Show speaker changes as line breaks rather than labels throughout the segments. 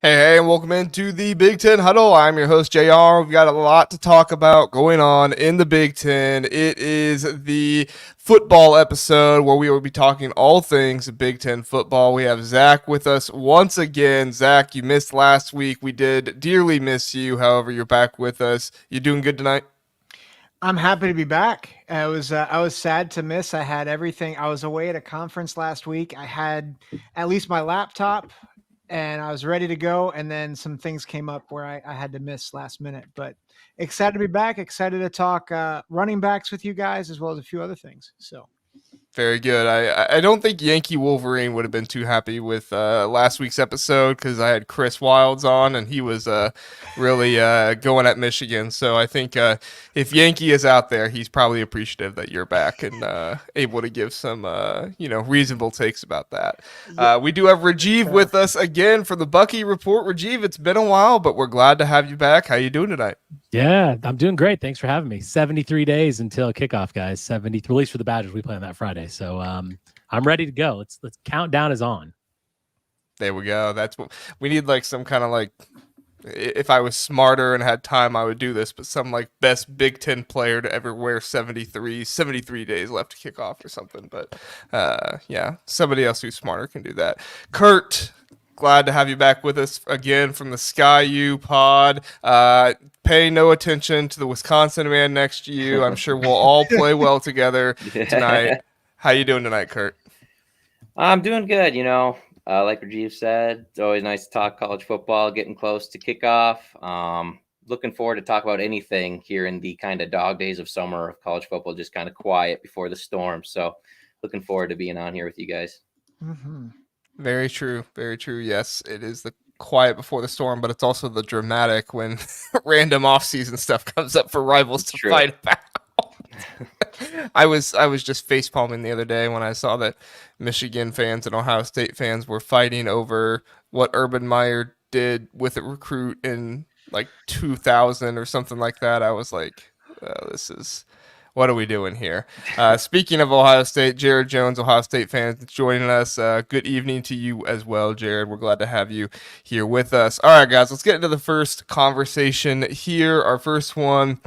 Hey, and welcome into the Big Ten Huddle. I'm your host, JR. We've got a lot to talk about going on in the Big Ten. It is the football episode where we will be talking all things Big Ten football. We have Zack with us once again. Zack, you missed last week. We did dearly miss you. However, you're back with us. You doing good tonight?
I'm happy to be back. I was sad to miss. I had everything. I was away at a conference last week. I had at least my laptop, and I was ready to go. And then some things came up where I had to miss last minute. But excited to be back. Excited to talk running backs with you guys as well as a few other things. So
Very good. I don't think Yankee Wolverine would have been too happy with last week's episode because I had Chris Wilds on and he was really going at Michigan. So I think if Yankee is out there, he's probably appreciative that you're back and able to give some reasonable takes about that.
yeah,
We do have Rajeev
fair.
with us again for the Bucky Report. Rajeev, it's been a while, but we're glad to have you back. How you doing tonight?
Yeah, I'm doing great. Thanks for having me. 73 days until kickoff, guys. 70, at least for the Badgers. We play on that Friday. So I'm ready to go. Let's countdown is on.
There we go. That's what we need. Like some kind of like if I was smarter and had time, I would do this, but some like best Big Ten player to ever wear 73 days left to kick off or something. But yeah, somebody else who's smarter can do that. Kurt, glad to have you back with us again from the Sky U pod. Pay no attention to the Wisconsin man next to you. I'm sure we'll all play well together tonight.
Yeah.
How you doing tonight, Kurt?
I'm doing good. Like Rajeev said, it's always nice to talk college football, getting close to kickoff. Looking forward to talk about anything here in the kind of dog days of summer of college football, just kind of quiet before the storm. So looking forward to being on here with you guys.
hmm
Very true. Very true. Yes, it is the quiet before the storm, but it's also the dramatic when random off-season stuff comes up for rivals
It's
to
true.
fight about. I was just face palming the other day when I saw that Michigan fans and Ohio State fans were fighting over what Urban Meyer did with a recruit in like 2000 or something like that. I was like, this is what are we doing here? Speaking of Ohio State, Jared Jones, Ohio State fans, joining us. Good evening to you as well, Jared. We're glad to have you here with us. All right, guys, let's get into the first conversation here. Our first one.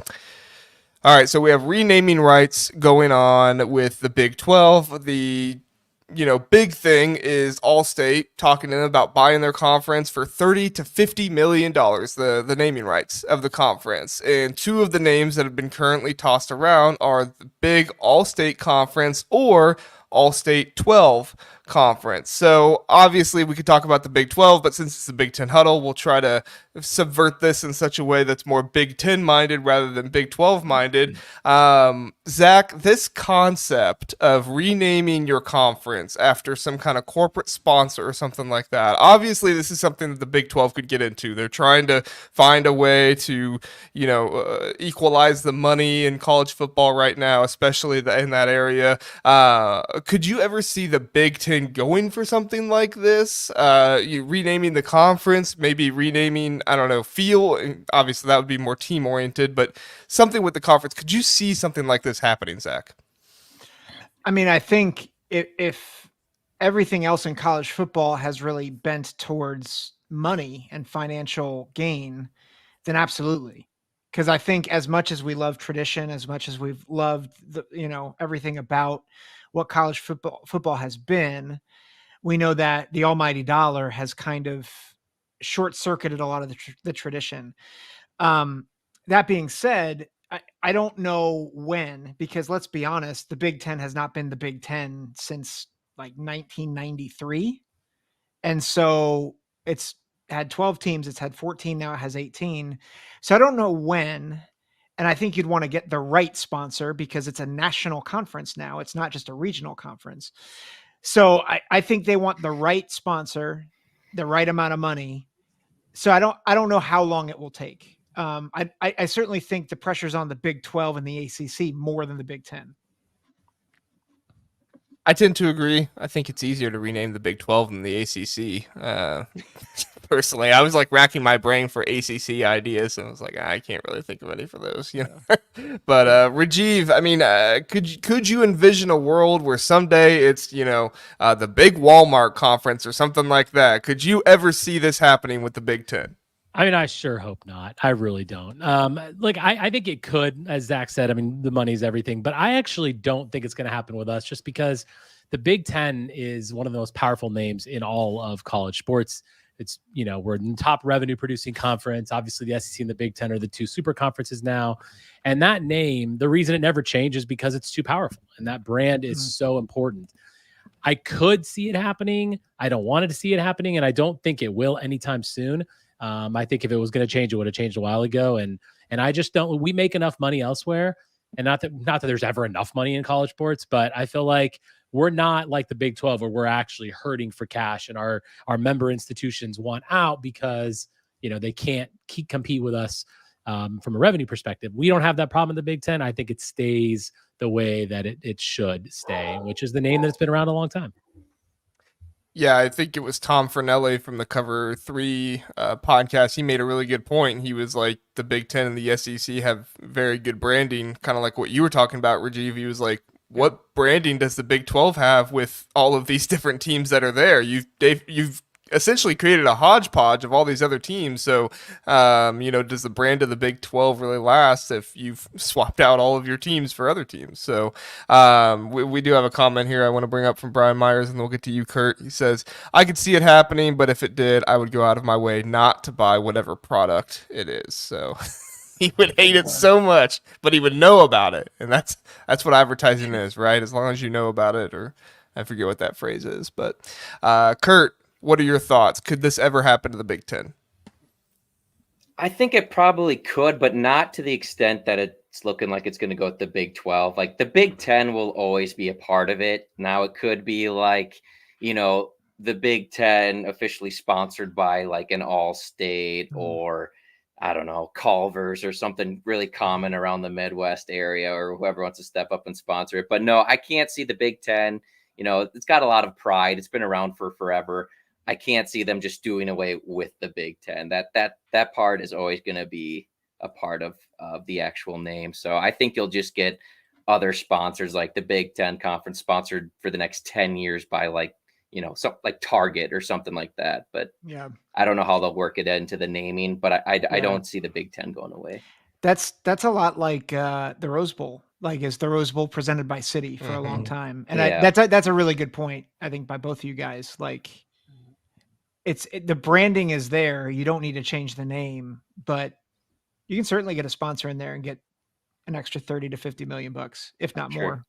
All right, so we have renaming rights going on with the Big 12. The big thing is Allstate talking to them about buying their conference for $30 to $50 million, the naming rights of the conference. And two of the names that have been currently tossed around are the Big Allstate Conference or Allstate 12 Conference. So obviously we could talk about the Big 12, but since it's the Big Ten Huddle, we'll try to subvert this in such a way that's more Big Ten minded rather than Big 12 minded. Zack, this concept of renaming your conference after some kind of corporate sponsor or something like that, obviously this is something that the Big 12 could get into. They're trying to find a way to, equalize the money in college football right now, especially in that area. Could you ever see the Big Ten going for something like this? You renaming the conference, maybe renaming, I don't know, obviously that would be more team oriented, but something with the conference. Could you see something like this happening, Zack?
I mean, I think if everything else in college football has really bent towards money and financial gain, then absolutely. Because I think as much as we love tradition, as much as we've loved everything about what college football has been, we know that the almighty dollar has kind of short circuited a lot of the tradition. Um, that being said, I don't know when, because let's be honest, the Big Ten has not been the Big Ten since like 1993. And so it's had 12 teams, it's had 14, now it has 18. So I don't know when. And I think you'd want to get the right sponsor because it's a national conference now. It's not just a regional conference. So I think they want the right sponsor, the right amount of money. So I don't know how long it will take. I certainly think the pressure's on the Big 12 and the ACC more than the Big 10.
I tend to agree. I think it's easier to rename the Big 12 than the ACC, personally. I was like racking my brain for ACC ideas, and I was like, I can't really think of any for those, you know. But Rajeev, I mean, could you envision a world where someday it's the big Walmart conference or something like that? Could you ever see this happening with the Big Ten?
I mean, I sure hope not. I really don't. I think it could, as Zach said. I mean, the money's everything, but I actually don't think it's going to happen with us, just because the Big Ten is one of the most powerful names in all of college sports. It's, we're in the top revenue producing conference. Obviously, the SEC and the Big Ten are the two super conferences now. And that name, the reason it never changes, because it's too powerful. And that brand is so important. I could see it happening. I don't want to see it happening. And I don't think it will anytime soon. I think if it was going to change, it would have changed a while ago. And I just don't, we make enough money elsewhere. And not that there's ever enough money in college sports, but I feel like we're not like the Big 12 where we're actually hurting for cash, and our member institutions want out because, they can't compete with us from a revenue perspective. We don't have that problem in the Big Ten. I think it stays the way that it should stay, which is the name that's been around a long time.
Yeah, I think it was Tom Fernelli from the Cover 3 podcast. He made a really good point. He was like, the Big Ten and the SEC have very good branding, kind of like what you were talking about, Rajeev. He was like, what branding does the Big 12 have with all of these different teams that are there? You've essentially created a hodgepodge of all these other teams. So, does the brand of the Big 12 really last if you've swapped out all of your teams for other teams? So, we do have a comment here I want to bring up from Brian Myers, and then we'll get to you, Kurt. He says, I could see it happening, but if it did, I would go out of my way not to buy whatever product it is. So he would hate it so much, but he would know about it. And that's what advertising is, right? As long as you know about it, or I forget what that phrase is. But Kurt, what are your thoughts? Could this ever happen to the Big Ten?
I think it probably could, but not to the extent that it's looking like it's going to go with the Big 12. Like, the Big 10 will always be a part of it. Now, it could be like, the Big 10 officially sponsored by like an All-State or, I don't know, Culver's or something really common around the Midwest area, or whoever wants to step up and sponsor it. But no, I can't see the Big 10. It's got a lot of pride. It's been around for forever. I can't see them just doing away with the Big Ten. That part is always going to be a part of the actual name. So I think you'll just get other sponsors, like the Big Ten Conference sponsored for the next 10 years by something like Target or something like that. But
Yeah,
I don't know how they'll work it into the naming, but I don't see the Big Ten going away.
that's a lot like the Rose Bowl. Like, is the Rose Bowl presented by City for a long time? And
Yeah.
that's a really good point, I think, by both of you guys. Like, the branding is there. You don't need to change the name, but you can certainly get a sponsor in there and get an extra 30 to 50 million bucks, if not
Sure.
more.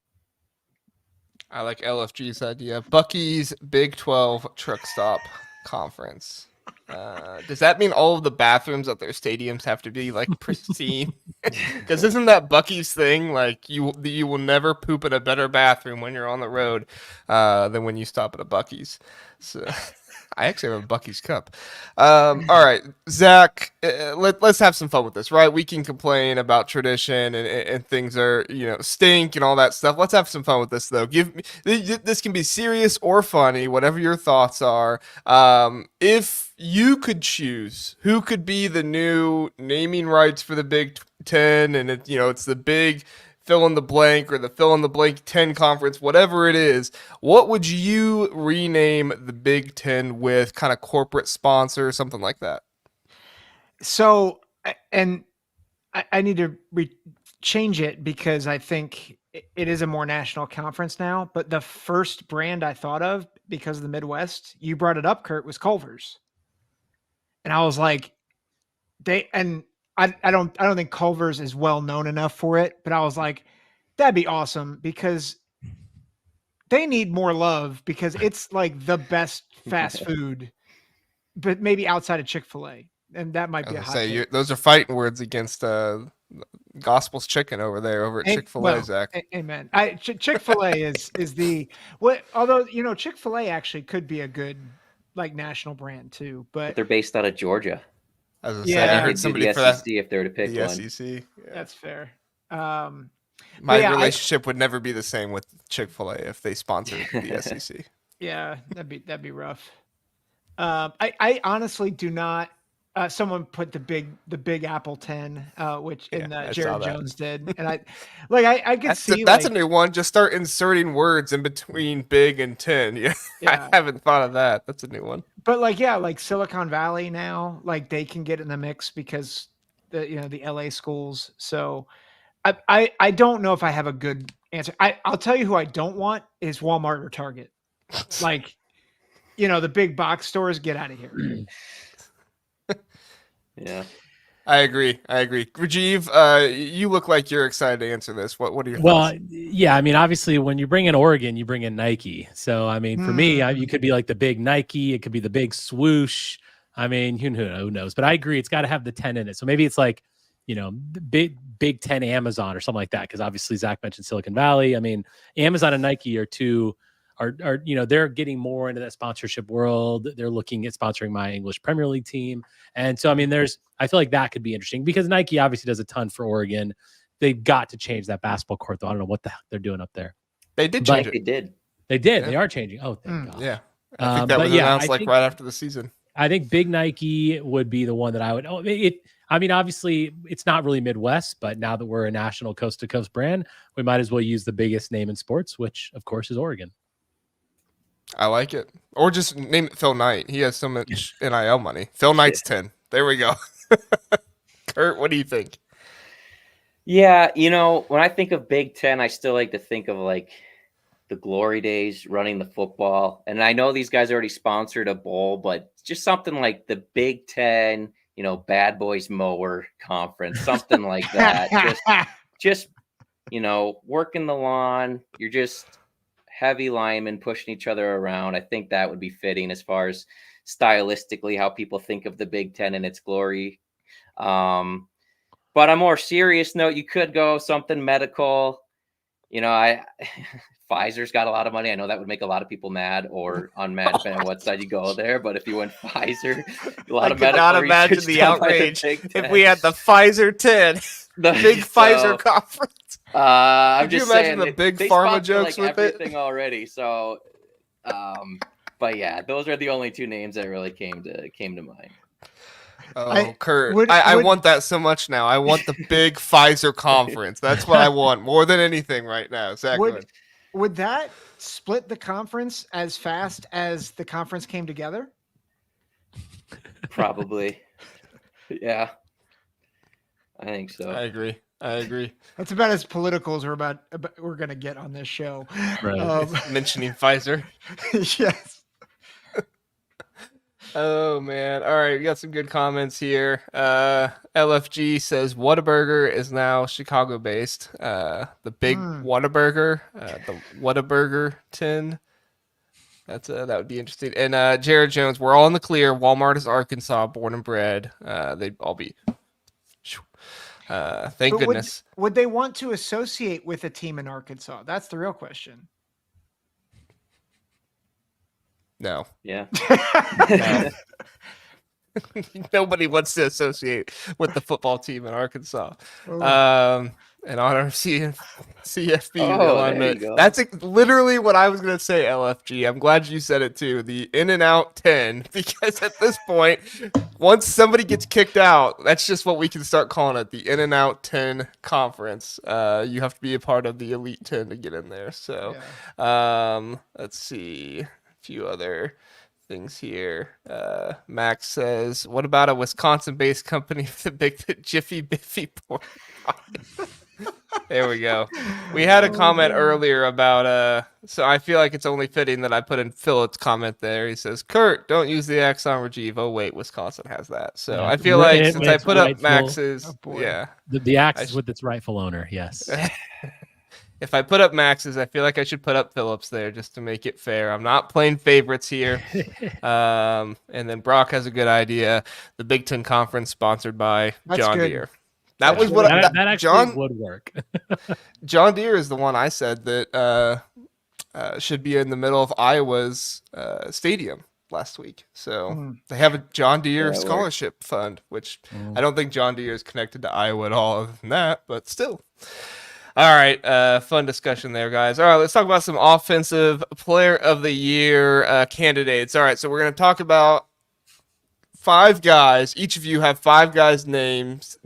I like LFG's idea. Bucky's Big 12 Truck Stop Conference. Does that mean all of the bathrooms at their stadiums have to be like pristine? Because isn't that Bucky's thing? Like, you will never poop in a better bathroom when you're on the road than when you stop at a Bucky's. So I actually have a Bucky's cup. All right, Zach, let's have some fun with this, right? We can complain about tradition and things are, stink and all that stuff. Let's have some fun with this, though. This can be serious or funny, whatever your thoughts are. If you could choose who could be the new naming rights for the Big Ten, and it's the big fill in the blank or the fill in the blank 10 conference, whatever it is, what would you rename the Big Ten with? Kind of corporate sponsor, something like that?
So, and I need to change it because I think it is a more national conference now. But the first brand I thought of, because of the Midwest, you brought it up, Kurt, was Culver's. And I was like, I don't think Culver's is well known enough for it, but I was like, that'd be awesome because they need more love, because it's like the best fast food, but maybe outside of Chick-fil-A. And that might be a hot take.
Those are fighting words against Gospel's Chicken over at Chick-fil-A, Zach.
Amen. Chick-fil-A is the what? Although Chick-fil-A actually could be a good like national brand too, but
they're based out of Georgia.
As I say, I heard somebody for that.
If they were to pick
the
one.
SEC. Yeah.
That's fair.
My relationship would never be the same with Chick-fil-A if they sponsored the SEC.
Yeah, that'd be rough. I honestly do not. Someone put the Big Apple 10, which
Yeah,
in
I saw
Jared
that.
Jones did, and I could see
That's a
like
new one. Just start inserting words in between big and 10. Yeah, I
yeah,
haven't thought of that. That's a new one.
but like yeah, like Silicon Valley now, like they can get in the mix because the LA schools. So I don't know if I have a good answer. I'll tell you who I don't want is Walmart or Target. Like the big box stores, get out of here.
Yeah.
I agree. Rajeev, you look like you're excited to answer this. What are your
Well,
thoughts?
yeah, I mean, obviously, when you bring in Oregon, you bring in Nike. So, I mean, for me, you
Mm.
could be like the big Nike, it could be the big swoosh. I mean, who knows? But I agree, it's got to have the 10 in it. So maybe it's like, the Big 10 Amazon or something like that. Because obviously, Zach mentioned Silicon Valley. I mean, Amazon and Nike are they're getting more into that sponsorship world. They're looking at sponsoring my English Premier League team. And so, I mean, I feel like that could be interesting because Nike obviously does a ton for Oregon. They've got to change that basketball court, though. I don't know what the heck they're doing up there.
They did
But
change
They
it.
did.
They did.
Yeah.
They are changing. Oh, thank God.
Yeah, I think that
But
was
yeah,
announced like right after the season.
I think Big Nike would be the one that I would. Oh, I mean, obviously, it's not really Midwest, but now that we're a national coast-to-coast brand, we might as well use the biggest name in sports, which, of course, is Oregon.
I like it. Or just name it Phil Knight. He has so much NIL money. Phil Knight's 10. There we go. Kurt, what do you think?
Yeah, when I think of Big Ten, I still like to think of like the glory days running the football. And I know these guys already sponsored a bowl, but just something like the Big Ten, Bad Boys Mower Conference, something like that. just working the lawn. You're just heavy linemen pushing each other around. I think that would be fitting as far as stylistically how people think of the Big Ten and its glory. But on a more serious note, you could go something medical. Pfizer's got a lot of money. I know that would make a lot of people mad or unmad, depending on what side you go there. But if you went Pfizer, a lot of medical.
I could not imagine the outrage if we had the Pfizer 10, the big Pfizer conference.
I'm
Could
just
you imagine
saying
the big
they
pharma
sponsor,
jokes with
everything
it
already. So, but yeah, those are the only two names that really came to mind.
Oh, Kurt, I want that so much now. I want the big Pfizer conference. That's what I want more than anything right now. Zack,
would that split the conference as fast as the conference came together?
Probably. Yeah. I think so.
I agree.
That's about as political as we're going to get on this show.
Right.
Mentioning Pfizer.
Yes.
Oh man! All right, we got some good comments here. LFG says Whataburger is now Chicago-based. The big Whataburger, the Whataburger 10. That would be interesting. And Jared Jones, we're all in the clear. Walmart is Arkansas, born and bred. They'd all be. Thank goodness.
Would they want to associate with a team in Arkansas? That's the real question.
No.
Yeah.
No. Nobody wants to associate with the football team in Arkansas. And on our CFB alignment. That's literally what I was going to say, LFG. I'm glad you said it too. The in and out 10, because at this point, once somebody gets kicked out, that's just what we can start calling it, the in and out 10 conference. You have to be a part of the elite 10 to get in there. So let's see. A few other things here. Max says, what about a Wisconsin-based company with a big Jiffy Biffy pork pie? There we go. We had a comment earlier about so I feel like it's only fitting that I put in Philip's comment there. He says, Kurt, don't use the X on Rajeev. Oh wait, Wisconsin has that. So I feel like since I put up Max's,
the axe is with its rightful owner. Yes.
If I put up Max's, I feel like I should put up Phillips there just to make it fair. I'm not playing favorites here. And then Brock has a good idea. The Big Ten Conference sponsored by John Deere. That was what
that actually would work.
John Deere is the one I said that should be in the middle of Iowa's stadium last week. So they have a John Deere scholarship fund, which I don't think John Deere is connected to Iowa at all other than that, but still. All right, fun discussion there, guys. All right, let's talk about some offensive player of the year candidates. All right, so we're going to talk about 5 guys. Each of you have 5 guys' names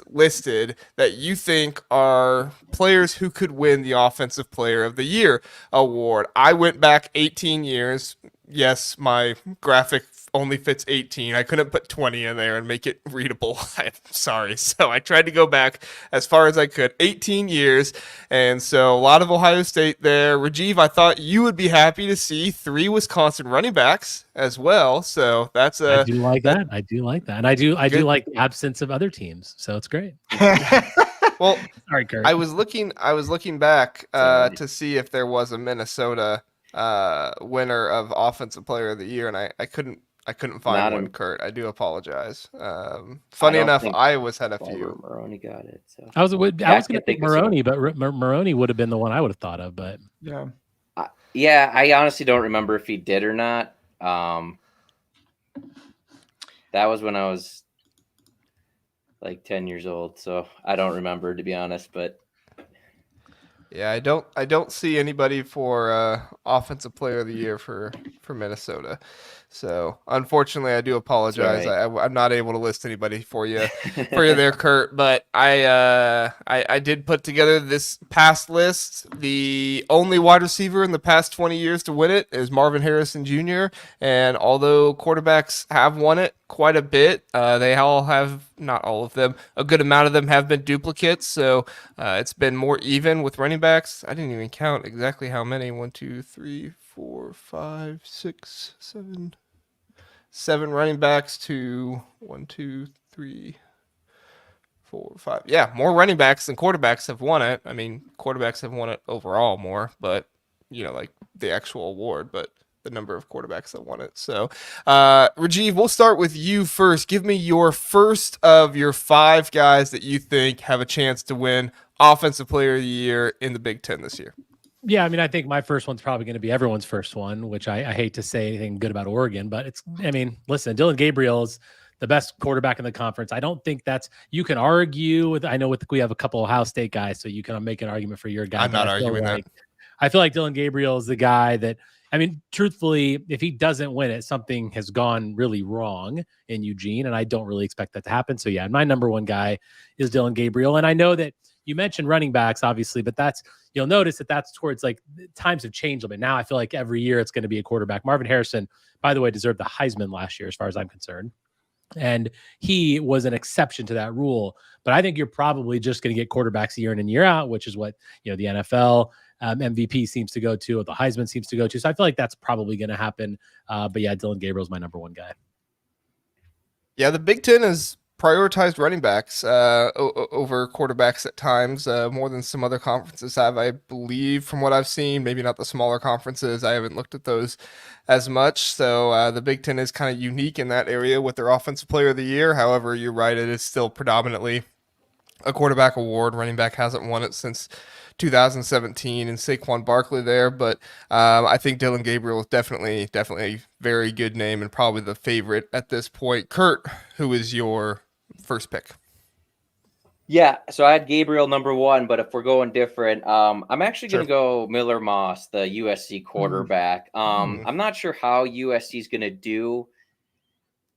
listed that you think are players who could win the Offensive Player of the Year award. I went back 18 years. Yes, my graphic only fits 18. I couldn't put 20 in there and make it readable. I'm sorry. So I tried to go back as far as I could. 18 years. And so a lot of Ohio State there. Rajeev, I thought you would be happy to see 3 Wisconsin running backs as well. So that's
I do like that. I do like that. And I do like the absence of other teams. So it's great.
Well,
sorry, Kurt.
I was looking back to see if there was a Minnesota winner of Offensive Player of the Year, and I couldn't find one. Kurt, I do apologize. Funny enough, Iowa's had a few.
Maroney got it. So.
I was going to pick Maroney, but Maroney would have been the one I would have thought of. But
yeah, I honestly don't remember if he did or not. That was when I was like 10 years old, so I don't remember, to be honest. But
yeah, I don't see anybody for Offensive Player of the Year for Minnesota. So unfortunately, I do apologize. Right. I'm not able to list anybody for you there, Kurt. But I did put together this past list. The only wide receiver in the past 20 years to win it is Marvin Harrison Jr. And although quarterbacks have won it quite a bit, they all have, not all of them, a good amount of them have been duplicates. So it's been more even with running backs. I didn't even count exactly how many. 1, 2, 3, 4, 5, 6, 7 running backs to 1, 2, 3, 4, 5. Yeah, more running backs than quarterbacks have won it. I mean, quarterbacks have won it overall more, but like the actual award, but the number of quarterbacks that won it. So, Rajeev, we'll start with you first. Give me your first of your 5 guys that you think have a chance to win Offensive Player of the Year in the Big Ten this year.
Yeah, I mean, I think my first one's probably going to be everyone's first one, which I hate to say anything good about Oregon, but listen, Dylan Gabriel's the best quarterback in the conference. I don't think you can argue with, we have a couple of Ohio State guys, so you can make an argument for your guy.
I'm not arguing that.
I feel like Dylan Gabriel is the guy that, truthfully, if he doesn't win it, something has gone really wrong in Eugene, and I don't really expect that to happen. So yeah, my number one guy is Dylan Gabriel. And I know that you mentioned running backs, obviously, but you'll notice that's towards like times have changed a bit. Now I feel like every year it's going to be a quarterback. Marvin Harrison, by the way, deserved the Heisman last year, as far as I'm concerned. And he was an exception to that rule. But I think you're probably just going to get quarterbacks year in and year out, which is what the NFL MVP seems to go to, or the Heisman seems to go to. So I feel like that's probably going to happen. But yeah, Dylan Gabriel's my number one guy.
Yeah, the Big Ten has prioritized running backs over quarterbacks at times, more than some other conferences have, I believe, from what I've seen. Maybe not the smaller conferences. I haven't looked at those as much. So the Big Ten is kind of unique in that area with their Offensive Player of the Year. However, you're right, it is still predominantly a quarterback award. Running back hasn't won it since 2017 and Saquon Barkley there, but I think Dylan Gabriel is definitely a very good name and probably the favorite at this point. Kurt, who is your first pick?
Yeah, so I had Gabriel number 1, but if we're going different, I'm actually going to go Miller Moss, the USC quarterback. I'm not sure how USC is going to do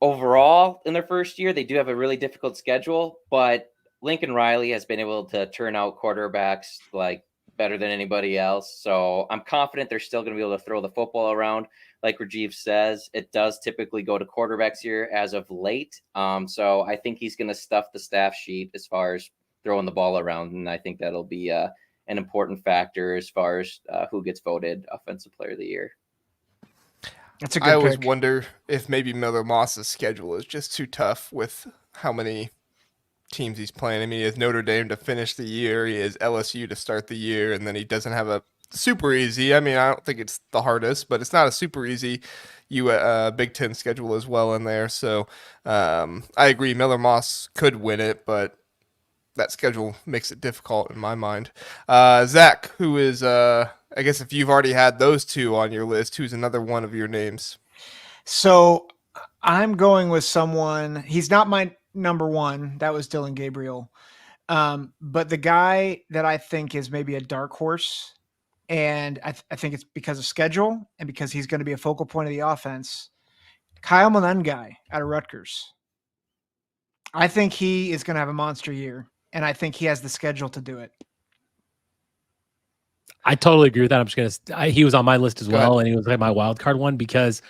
overall in their first year. They do have a really difficult schedule, but Lincoln Riley has been able to turn out quarterbacks like better than anybody else. So I'm confident they're still going to be able to throw the football around. Like Rajeev says, it does typically go to quarterbacks here as of late. So I think he's going to stuff the staff sheet as far as throwing the ball around. And I think that'll be an important factor as far as who gets voted Offensive Player of the Year.
That's a good
I always
pick.
wonder if maybe Miller Moss's schedule is just too tough with how many teams he's playing. I mean, he has Notre Dame to finish the year, he has LSU to start the year, and then he doesn't have a super easy, I don't think it's the hardest, but it's not a super easy Big Ten schedule as well in there. So I agree, Miller Moss could win it, but that schedule makes it difficult in my mind. Zack, who is I guess if you've already had those 2 on your list, who's another one of your names?
So I'm going with someone, he's not my number 1. That was Dylan Gabriel. But the guy that I think is maybe a dark horse, and I think it's because of schedule and because he's going to be a focal point of the offense, Kyle Monangai out of Rutgers. I think he is going to have a monster year, and I think he has the schedule to do it.
I totally agree with that. I'm just gonna. He was on my list as
Go
well,
ahead.
and he was like my wild card one because,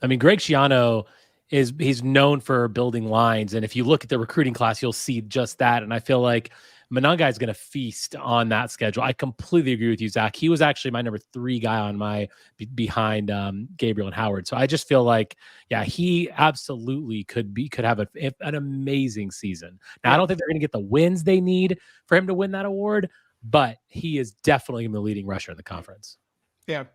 I mean, Greg Schiano he's known for building lines, and if you look at the recruiting class, you'll see just that. And I feel like Monangai is going to feast on that schedule. I completely agree with you, Zach. He was actually my number 3 guy on my behind Gabriel and Howard. So I just feel like, yeah, he absolutely could have an amazing season. Now I don't think they're going to get the wins they need for him to win that award, but he is definitely the leading rusher in the conference.
Yeah.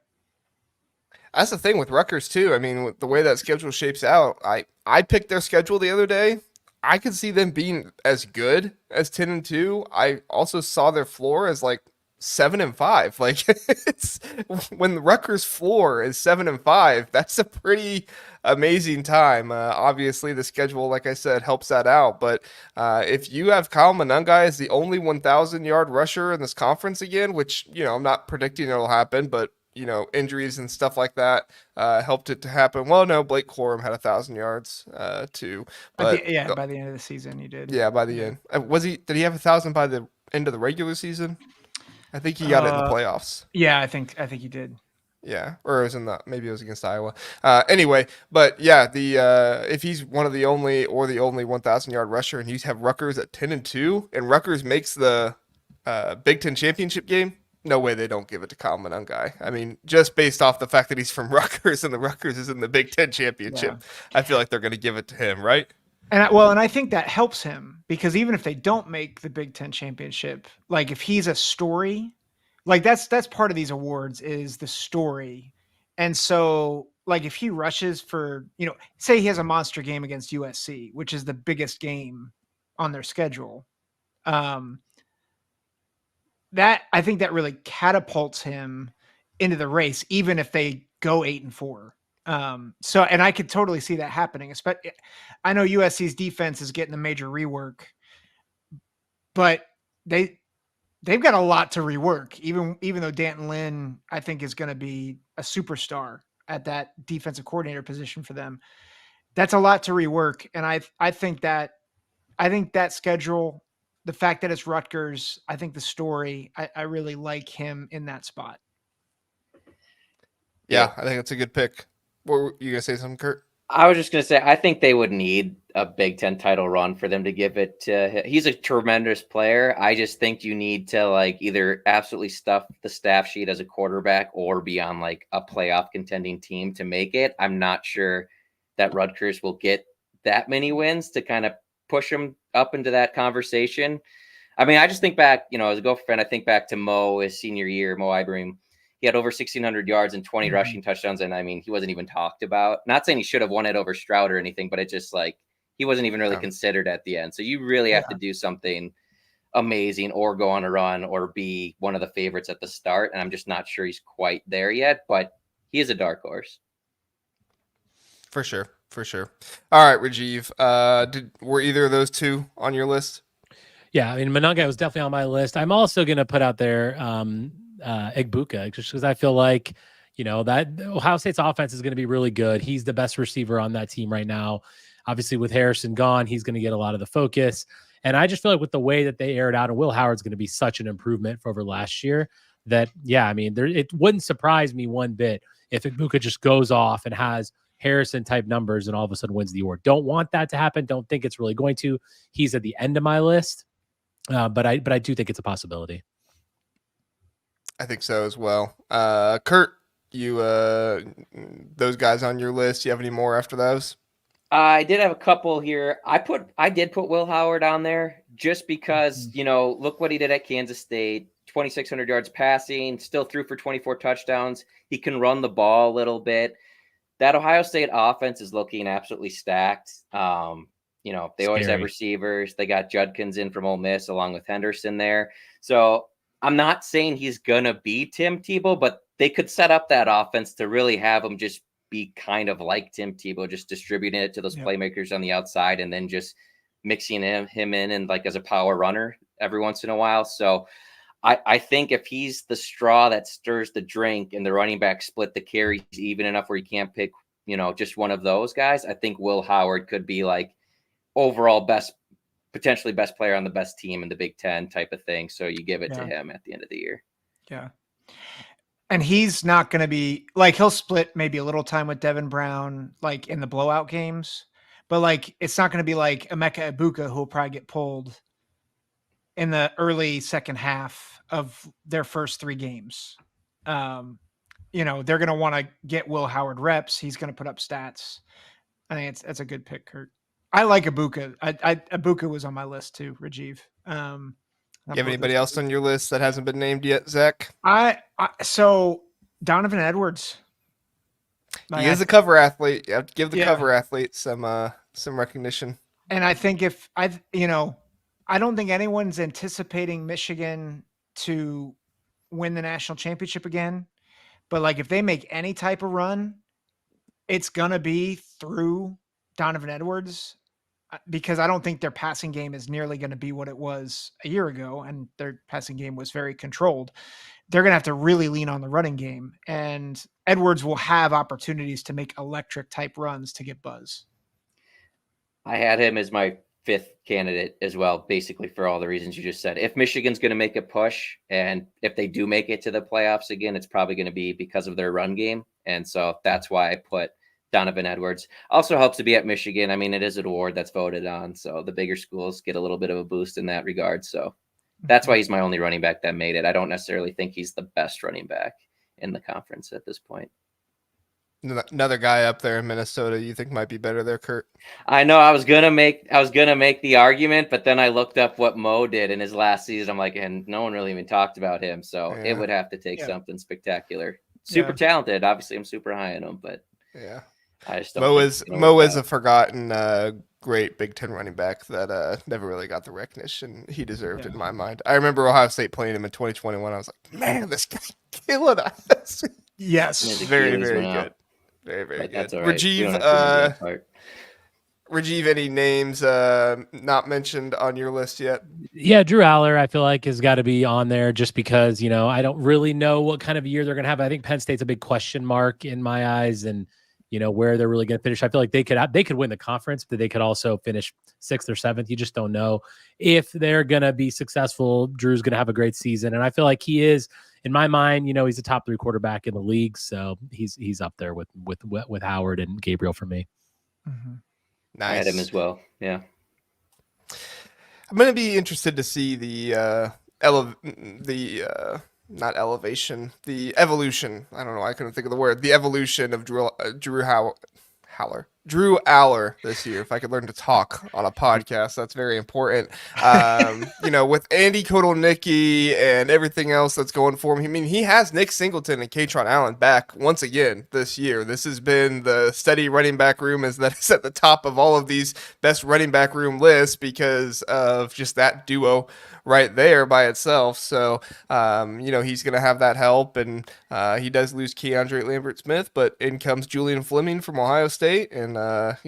That's the thing with Rutgers too. I mean, with the way that schedule shapes out, I picked their schedule the other day. I could see them being as good as 10-2. I also saw their floor as like 7-5. Like it's when the Rutgers floor is 7-5, that's a pretty amazing time. Obviously, the schedule, like I said, helps that out. But if you have Kyle Monangai as the only 1,000-yard rusher in this conference again, which I'm not predicting it'll happen, but injuries and stuff like that helped it to happen. Well, no, Blake Corum had 1,000 yards too. But
by the end of the season, he did.
Yeah, by the end. Did he have 1,000 by the end of the regular season? I think he got it in the playoffs.
Yeah, I think he did.
Yeah, or it was maybe it was against Iowa. Anyway, but yeah, if he's one of the only 1,000-yard rusher, and you have Rutgers at 10-2, and Rutgers makes the Big Ten championship game, no way they don't give it to Kyle Monangai. I mean, just based off the fact that he's from Rutgers and the Rutgers is in the Big Ten championship, I feel like they're going to give it to him, right?
And I think that helps him because even if they don't make the Big Ten championship, like if he's a story, like that's part of these awards is the story. And so like if he rushes for, say he has a monster game against USC, which is the biggest game on their schedule. That I think that really catapults him into the race, even if they go 8-4. And I could totally see that happening. Especially, I know USC's defense is getting a major rework, but they've got a lot to rework. Even though Danton Lynn, I think, is going to be a superstar at that defensive coordinator position for them. That's a lot to rework, and I think that schedule, the fact that it's Rutgers, I think the story, I really like him in that spot.
Yeah, I think that's a good pick. What were you going to say something, Kurt?
I was just going to say, I think they would need a Big Ten title run for them to give it to him. He's a tremendous player. I just think you need to either absolutely stuff the staff sheet as a quarterback or be on a playoff contending team to make it. I'm not sure that Rutgers will get that many wins to kind of push them up into that conversation. I mean, I just think back, as a Gopher fan, I think back to Mo, his senior year, Mo Ibrahim. He had over 1,600 yards and 20 rushing touchdowns. And I mean, he wasn't even talked about. Not saying he should have won it over Stroud or anything, but it just he wasn't even really considered at the end. So you really have to do something amazing or go on a run or be one of the favorites at the start. And I'm just not sure he's quite there yet, but he is a dark horse.
For sure. All right, Rajeev. Were either of those two on your list?
Yeah, I mean, Monangai was definitely on my list. I'm also going to put out there Egbuka, just because I feel like, that Ohio State's offense is going to be really good. He's the best receiver on that team right now. Obviously, with Harrison gone, he's going to get a lot of the focus. And I just feel like with the way that they aired out, and Will Howard's going to be such an improvement for over last year that, I mean, it wouldn't surprise me one bit if Egbuka just goes off and has Harrison type numbers and all of a sudden wins the award. Don't want that to happen. Don't think it's really going to. He's at the end of my list, but I do think it's a possibility.
I think so as well. Kurt, you those guys on your list, you have any more after those?
I did have a couple here. I did put Will Howard on there just because, look what he did at Kansas State. 2,600 yards passing, still threw for 24 touchdowns. He can run the ball a little bit. That Ohio State offense is looking absolutely stacked. They always have receivers. They got Judkins in from Ole Miss along with Henderson there. So I'm not saying he's going to be Tim Tebow, but they could set up that offense to really have him just be kind of like Tim Tebow, just distributing it to those playmakers on the outside and then just mixing him in and as a power runner. every once in a while. So I think if he's the straw that stirs the drink and the running back split the carries even enough where you can't pick, just one of those guys, I think Will Howard could be like overall potentially best player on the best team in the Big Ten type of thing. So you give it to him at the end of the year.
Yeah. And he's not going to be like, he'll split maybe a little time with Devin Brown, like in the blowout games, but like, it's not going to be like Emeka Ibuka, who will probably get pulled in the early second half of their first 3 games. They're going to want to get Will Howard reps. He's going to put up stats. I think that's a good pick, Kurt. I like Ibuka. Ibuka was on my list too, Rajeev.
You have anybody else on your list that hasn't been named yet, Zach?
So Donovan Edwards.
He is a cover athlete. You have to give the cover athlete some recognition.
And I think I don't think anyone's anticipating Michigan to win the national championship again. But like if they make any type of run, it's gonna be through Donovan Edwards, because I don't think their passing game is nearly going to be what it was a year ago, and their passing game was very controlled. They're going to have to really lean on the running game, and Edwards will have opportunities to make electric type runs to get buzz.
I had him as my 5th candidate as well, basically for all the reasons you just said. If Michigan's going to make a push, and if they do make it to the playoffs again, it's probably going to be because of their run game. And so that's why I put Donovan Edwards. Also helps to be at Michigan. I mean, it is an award that's voted on, so the bigger schools get a little bit of a boost in that regard. So that's why he's my only running back that made it. I don't necessarily think he's the best running back in the conference at this point.
Another guy up there in Minnesota you think might be better there, Kurt?
I know I was gonna make the argument, but then I looked up what Mo did in his last season. I'm like, and no one really even talked about him, so it would have to take something spectacular. Super talented. Obviously, I'm super high on him, but I just don't.
Mo is a forgotten great Big Ten running back that never really got the recognition he deserved in my mind. I remember Ohio State playing him in 2021. I was like, man, this guy's killing us.
Yes,
very, very good. Very, very good.
That's all right.
Rajeev, any names not mentioned on your list yet?
Yeah, Drew Aller, I feel like, has got to be on there just because, I don't really know what kind of year they're going to have. I think Penn State's a big question mark in my eyes, and where they're really going to finish. I feel like they could win the conference, but they could also finish 6th or 7th. You just don't know if they're going to be successful. Drew's going to have a great season, and I feel like he is, in my mind. He's a top 3 quarterback in the league, so he's up there with Howard and Gabriel for me.
Mm-hmm.
Nice.
I had him as well. Yeah,
I'm going to be interested to see the evolution. I don't know. I couldn't think of the word. The evolution of Drew Aller this year. If I could learn to talk on a podcast, that's very important. With Andy Kotelnicki and everything else that's going for him. I mean, he has Nick Singleton and Katron Allen back once again this year. This has been the steady running back room that is at the top of all of these best running back room lists because of just that duo right there by itself. So, he's going to have that help, and he does lose Keandre Lambert-Smith, but in comes Julian Fleming from Ohio State, and that's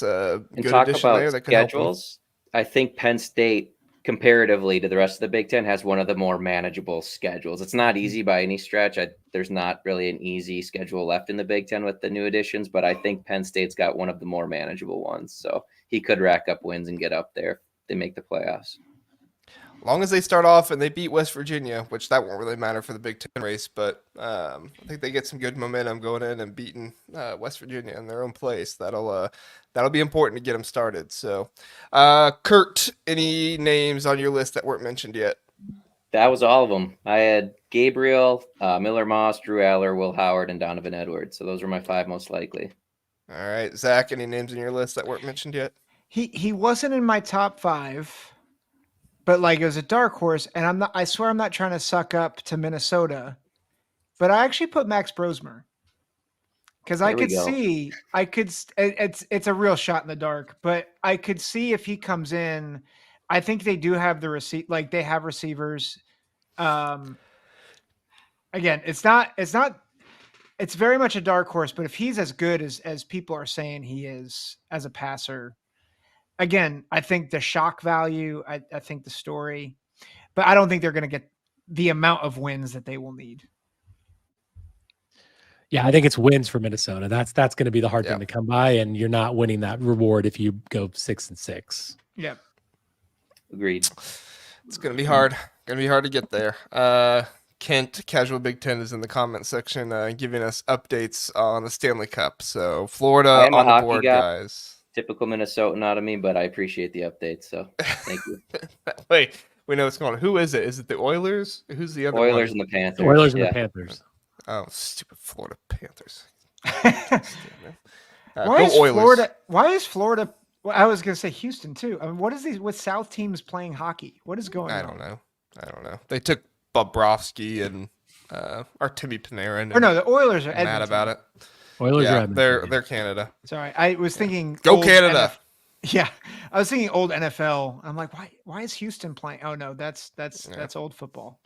a good addition there. That could schedules.
I think Penn State, comparatively to the rest of the Big Ten, has one of the more manageable schedules. It's not easy by any stretch. There's not really an easy schedule left in the Big Ten with the new additions, but I think Penn State's got one of the more manageable ones. So he could rack up wins and get up there if they make the playoffs.
As long as they start off and they beat West Virginia, which that won't really matter for the Big Ten race, but I think they get some good momentum going in and beating West Virginia in their own place. That'll be important to get them started. So, Kurt, any names on your list that weren't mentioned yet?
That was all of them. I had Gabriel, Miller Moss, Drew Aller, Will Howard, and Donovan Edwards. So those were my 5 most likely.
All right, Zach, any names on your list that weren't mentioned yet?
He wasn't in my top 5. But like it was a dark horse, and I swear I'm not trying to suck up to Minnesota, but I actually put Max Brosmer because it's a real shot in the dark, but I could see if he comes in. I think they do have they have receivers. Again, it's very much a dark horse, but if he's as good as people are saying he is as a passer, again, I think the shock value, I think the story, but I don't think they're going to get the amount of wins that they will need.
Yeah, I think it's wins for Minnesota. That's going to be the hard
Yeah.
thing to come by, and you're not winning that reward if you go 6-6.
Yep.
Agreed.
It's gonna be hard. Gonna be hard to get there. Kent Casual Big Ten is in the comment section giving us updates on the Stanley Cup. So Florida
I am a
on the
hockey
board,
guy.
guys.
Typical Minnesotan out of me, but I appreciate the updates. So thank you.
Wait, we know what's going on. Who is it? Is it the Oilers? Who's the other
Oilers
one?
and the Panthers.
The Oilers and
yeah.
the Panthers.
Oh, stupid Florida Panthers.
Why is Florida? Why is Florida? Well, I was going to say Houston too. I mean, what is these with South teams playing hockey? What is going on?
I don't know. They took Bobrovsky and Artemi Panarin.
Or no, the Oilers are
mad
Edmonton.
about it.
Oilers are
Yeah,
Edmonton.
they're Canada.
Sorry, I was thinking
Go
old
Canada.
Yeah, I was thinking old NFL. I'm like, why is Houston playing? Oh no, that's old football.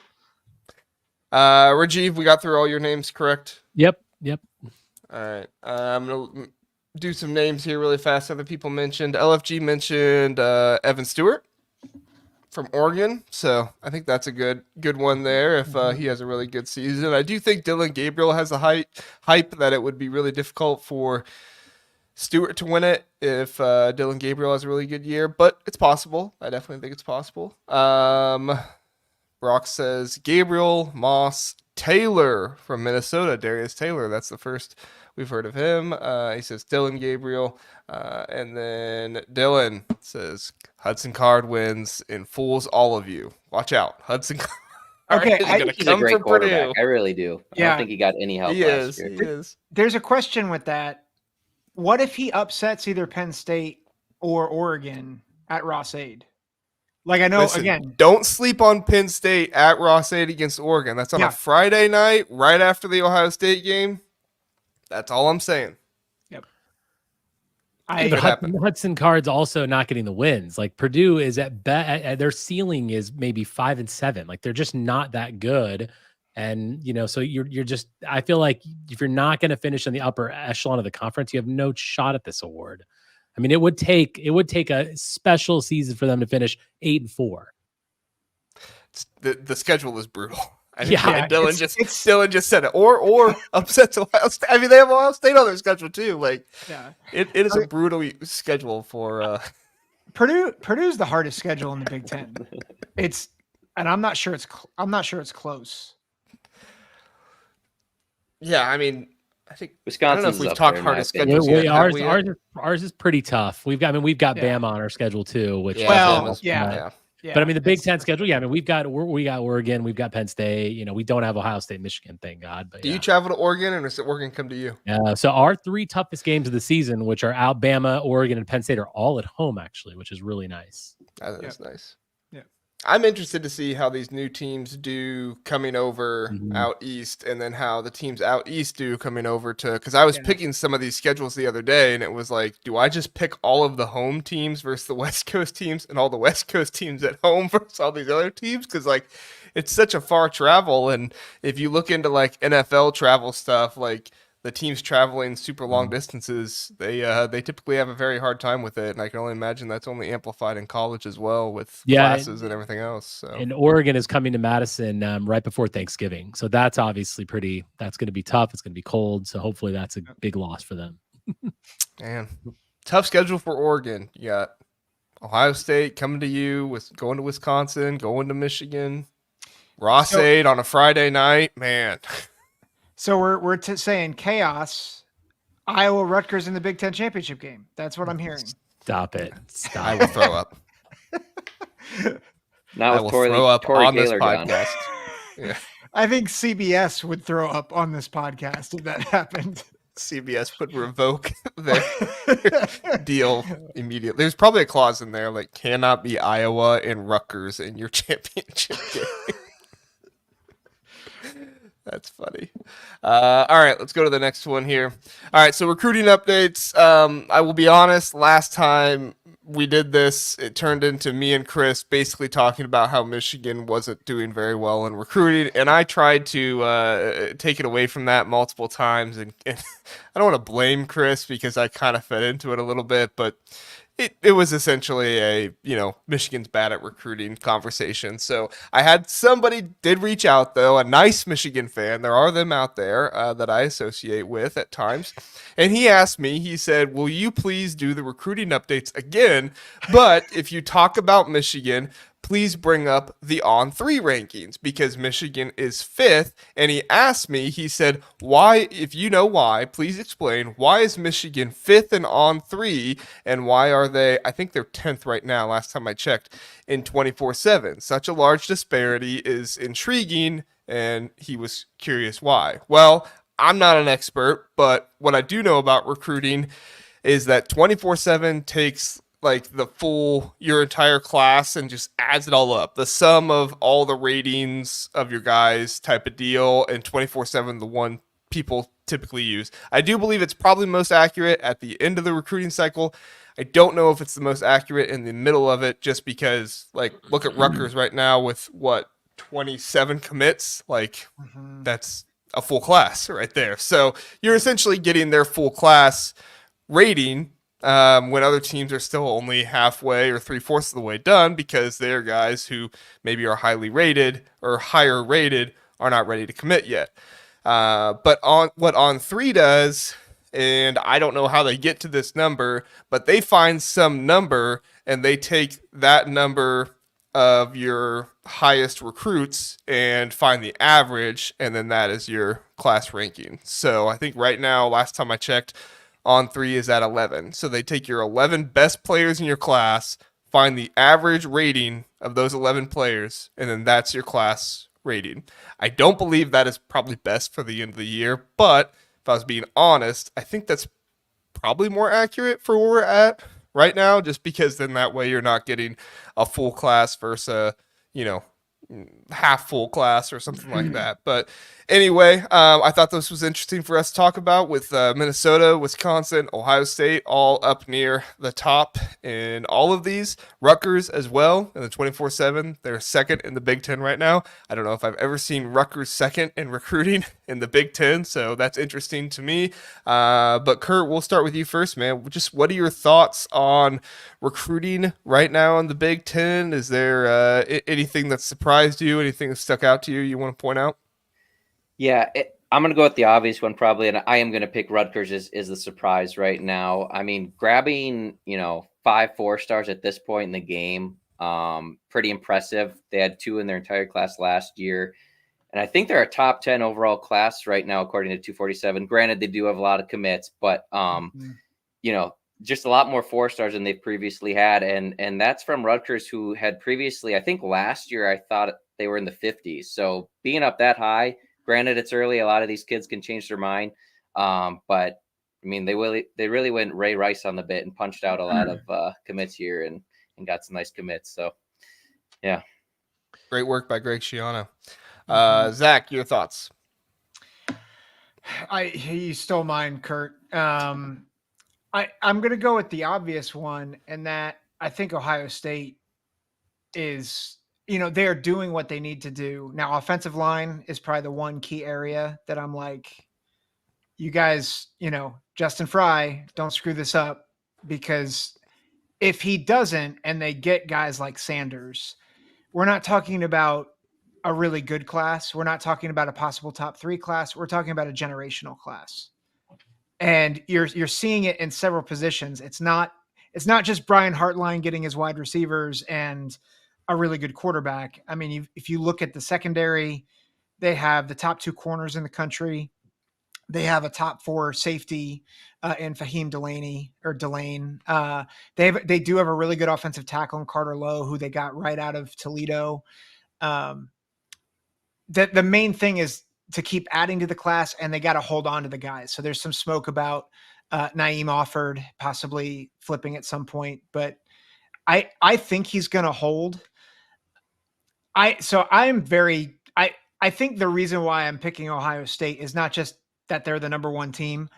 Rajeev, we got through all your names, correct?
Yep.
All right. I'm gonna do some names here really fast. Other people mentioned. LFG mentioned Evan Stewart from Oregon, so I think that's a good one there. If he has a really good season, I do think Dylan Gabriel has the hype that it would be really difficult for Stewart to win it if Dylan Gabriel has a really good year, but it's possible. I definitely think it's possible. Brock says Gabriel, Moss, Taylor from Minnesota. Darius Taylor. That's the first we've heard of him. He says Dylan Gabriel. And then Dylan says Hudson Card wins and fools all of you. Watch out. Hudson Card
Okay,
is going to
He's a
come
great
for
quarterback.
Purdue.
I really do. I
Yeah.
don't think he got any help
He
last
is.
year.
He is.
There's a question with that. What if he upsets either Penn State or Oregon at Ross-Ade? Like I know
Listen,
again.
don't sleep on Penn State at Ross-Ade against Oregon. That's on
Yeah.
a Friday night right after the Ohio State game. That's all I'm saying.
But Hudson Card's also not getting the wins. Like Purdue is at their ceiling is maybe 5-7. Like they're just not that good. And so you're just. I feel like if you're not going to finish in the upper echelon of the conference, you have no shot at this award. I mean, it would take a special season for them to finish 8-4.
The schedule is brutal. I mean,
Yeah,
and Dylan just said it. Or upsets Ohio State. I mean, they have Ohio State on their schedule too. Like,
Yeah.
it is a brutal schedule for
Purdue's the hardest schedule in the Big Ten. And I'm not sure it's close.
Yeah, I mean, I think
Wisconsin.
I don't know if we've talked hardest schedules yet.
Ours is pretty tough. We've got Bama on our schedule too, which
Yeah.
But I mean, the Big Ten schedule, I mean, we got Oregon, we've got Penn State. We don't have Ohio State, Michigan, thank God. But
do you travel to Oregon, or does Oregon come to you?
Yeah. So our 3 toughest games of the season, which are Alabama, Oregon, and Penn State, are all at home actually, which is really nice.
That is nice.
Yeah.
I'm interested to see how these new teams do coming over out east, and then how the teams out east do coming over to. Because I was picking some of these schedules the other day, and it was like, do I just pick all of the home teams versus the West Coast teams, and all the West Coast teams at home versus all these other teams? Because like, it's such a far travel, and if you look into like NFL travel stuff, like the teams traveling super long distances, they typically have a very hard time with it, and I can only imagine that's only amplified in college as well with classes and everything else. So,
and Oregon is coming to Madison right before Thanksgiving, so that's obviously that's going to be tough. It's going to be cold, so hopefully that's a big loss for them.
Man, tough schedule for Oregon. You got Ohio State coming to you, with going to Wisconsin, going to Michigan, Ross-Ade on a Friday night. Man.
So we're saying chaos. Iowa Rutgers in the Big Ten championship game. That's what I'm hearing.
Stop it!
I will throw up.
Not with Tory Gaylor
podcast.
down.
Yeah.
I think CBS would throw up on this podcast if that happened.
CBS would revoke their deal immediately. There's probably a clause in there like cannot be Iowa and Rutgers in your championship game. That's funny. All right, let's go to the next one here. All right, so recruiting updates. I will be honest, last time we did this, it turned into me and Chris basically talking about how Michigan wasn't doing very well in recruiting, and I tried to take it away from that multiple times, and I don't want to blame Chris because I kind of fed into it a little bit, but it was essentially a, Michigan's bad at recruiting conversation. So I had somebody did reach out, though, a nice Michigan fan. There are them out there that I associate with at times. And he asked me, he said, will you please do the recruiting updates again? But if you talk about Michigan, please bring up the On3 rankings because Michigan is 5th. And he asked me, he said, why, if you know why, please explain, why is Michigan 5th and On3 and why are they, I think they're 10th right now, last time I checked, in 24/7. Such a large disparity is intriguing, and he was curious why. Well, I'm not an expert, but what I do know about recruiting is that 24/7 takes like the full your entire class and just adds it all up, the sum of all the ratings of your guys type of deal, and 24/7 the one people typically use. I do believe it's probably most accurate at the end of the recruiting cycle. I don't know if it's the most accurate in the middle of it, just because like look at Rutgers right now with what 27 commits, like that's a full class right there. So you're essentially getting their full class rating when other teams are still only halfway or 3/4 of the way done because their guys who maybe are highly rated or higher rated are not ready to commit yet. But on what On3 does, and I don't know how they get to this number, but they find some number and they take that number of your highest recruits and find the average, and then that is your class ranking. So I think right now, last time I checked, On3 is at 11. So they take your 11 best players in your class, find the average rating of those 11 players, and then that's your class rating. I don't believe that is probably best for the end of the year, but if I was being honest, I think that's probably more accurate for where we're at right now, just because then that way you're not getting a full class versus a, half full class or something like that. But anyway, I thought this was interesting for us to talk about with Minnesota, Wisconsin, Ohio State, all up near the top in all of these. Rutgers as well in the 24/7. They're second in the Big Ten right now. I don't know if I've ever seen Rutgers second in recruiting in the Big Ten, so that's interesting to me. But Kurt, we'll start with you first, man. Just what are your thoughts on recruiting right now in the Big Ten? Is there anything that surprised you? Anything that stuck out to you want to point out?
Yeah, I'm going to go with the obvious one probably, and I am going to pick Rutgers is the surprise right now. I mean, grabbing 5 4-stars at this point in the game, pretty impressive. They had 2 in their entire class last year, and I think they're a top 10 overall class right now according to 247. Granted, they do have a lot of commits, but just a lot more 4-stars than they've previously had, and that's from Rutgers, who had previously, I think last year, I thought they were in the 50s. So being up that high. Granted, it's early. A lot of these kids can change their mind, but I mean, they really went Ray Rice on the bit and punched out a lot of commits here and got some nice commits. So, yeah,
great work by Greg Schiano. Zach, your thoughts?
You stole mine, Kurt. I'm going to go with the obvious one, and that I think Ohio State is. They are doing what they need to do. Now, offensive line is probably the one key area that I'm like, you guys, Justin Fry, don't screw this up, because if he doesn't and they get guys like Sanders, we're not talking about a really good class. We're not talking about a possible top 3 class. We're talking about a generational class. And you're seeing it in several positions. It's not just Brian Hartline getting his wide receivers and a really good quarterback. I mean, if you look at the secondary, they have the top 2 corners in the country. They have a top 4 safety in Fahim Delane. They do have a really good offensive tackle in Carter Lowe, who they got right out of Toledo. The main thing is to keep adding to the class, and they got to hold on to the guys. So there's some smoke about Naeem Offord possibly flipping at some point, but I think he's going to hold. I think the reason why I'm picking Ohio State is not just that they're the number 1 team.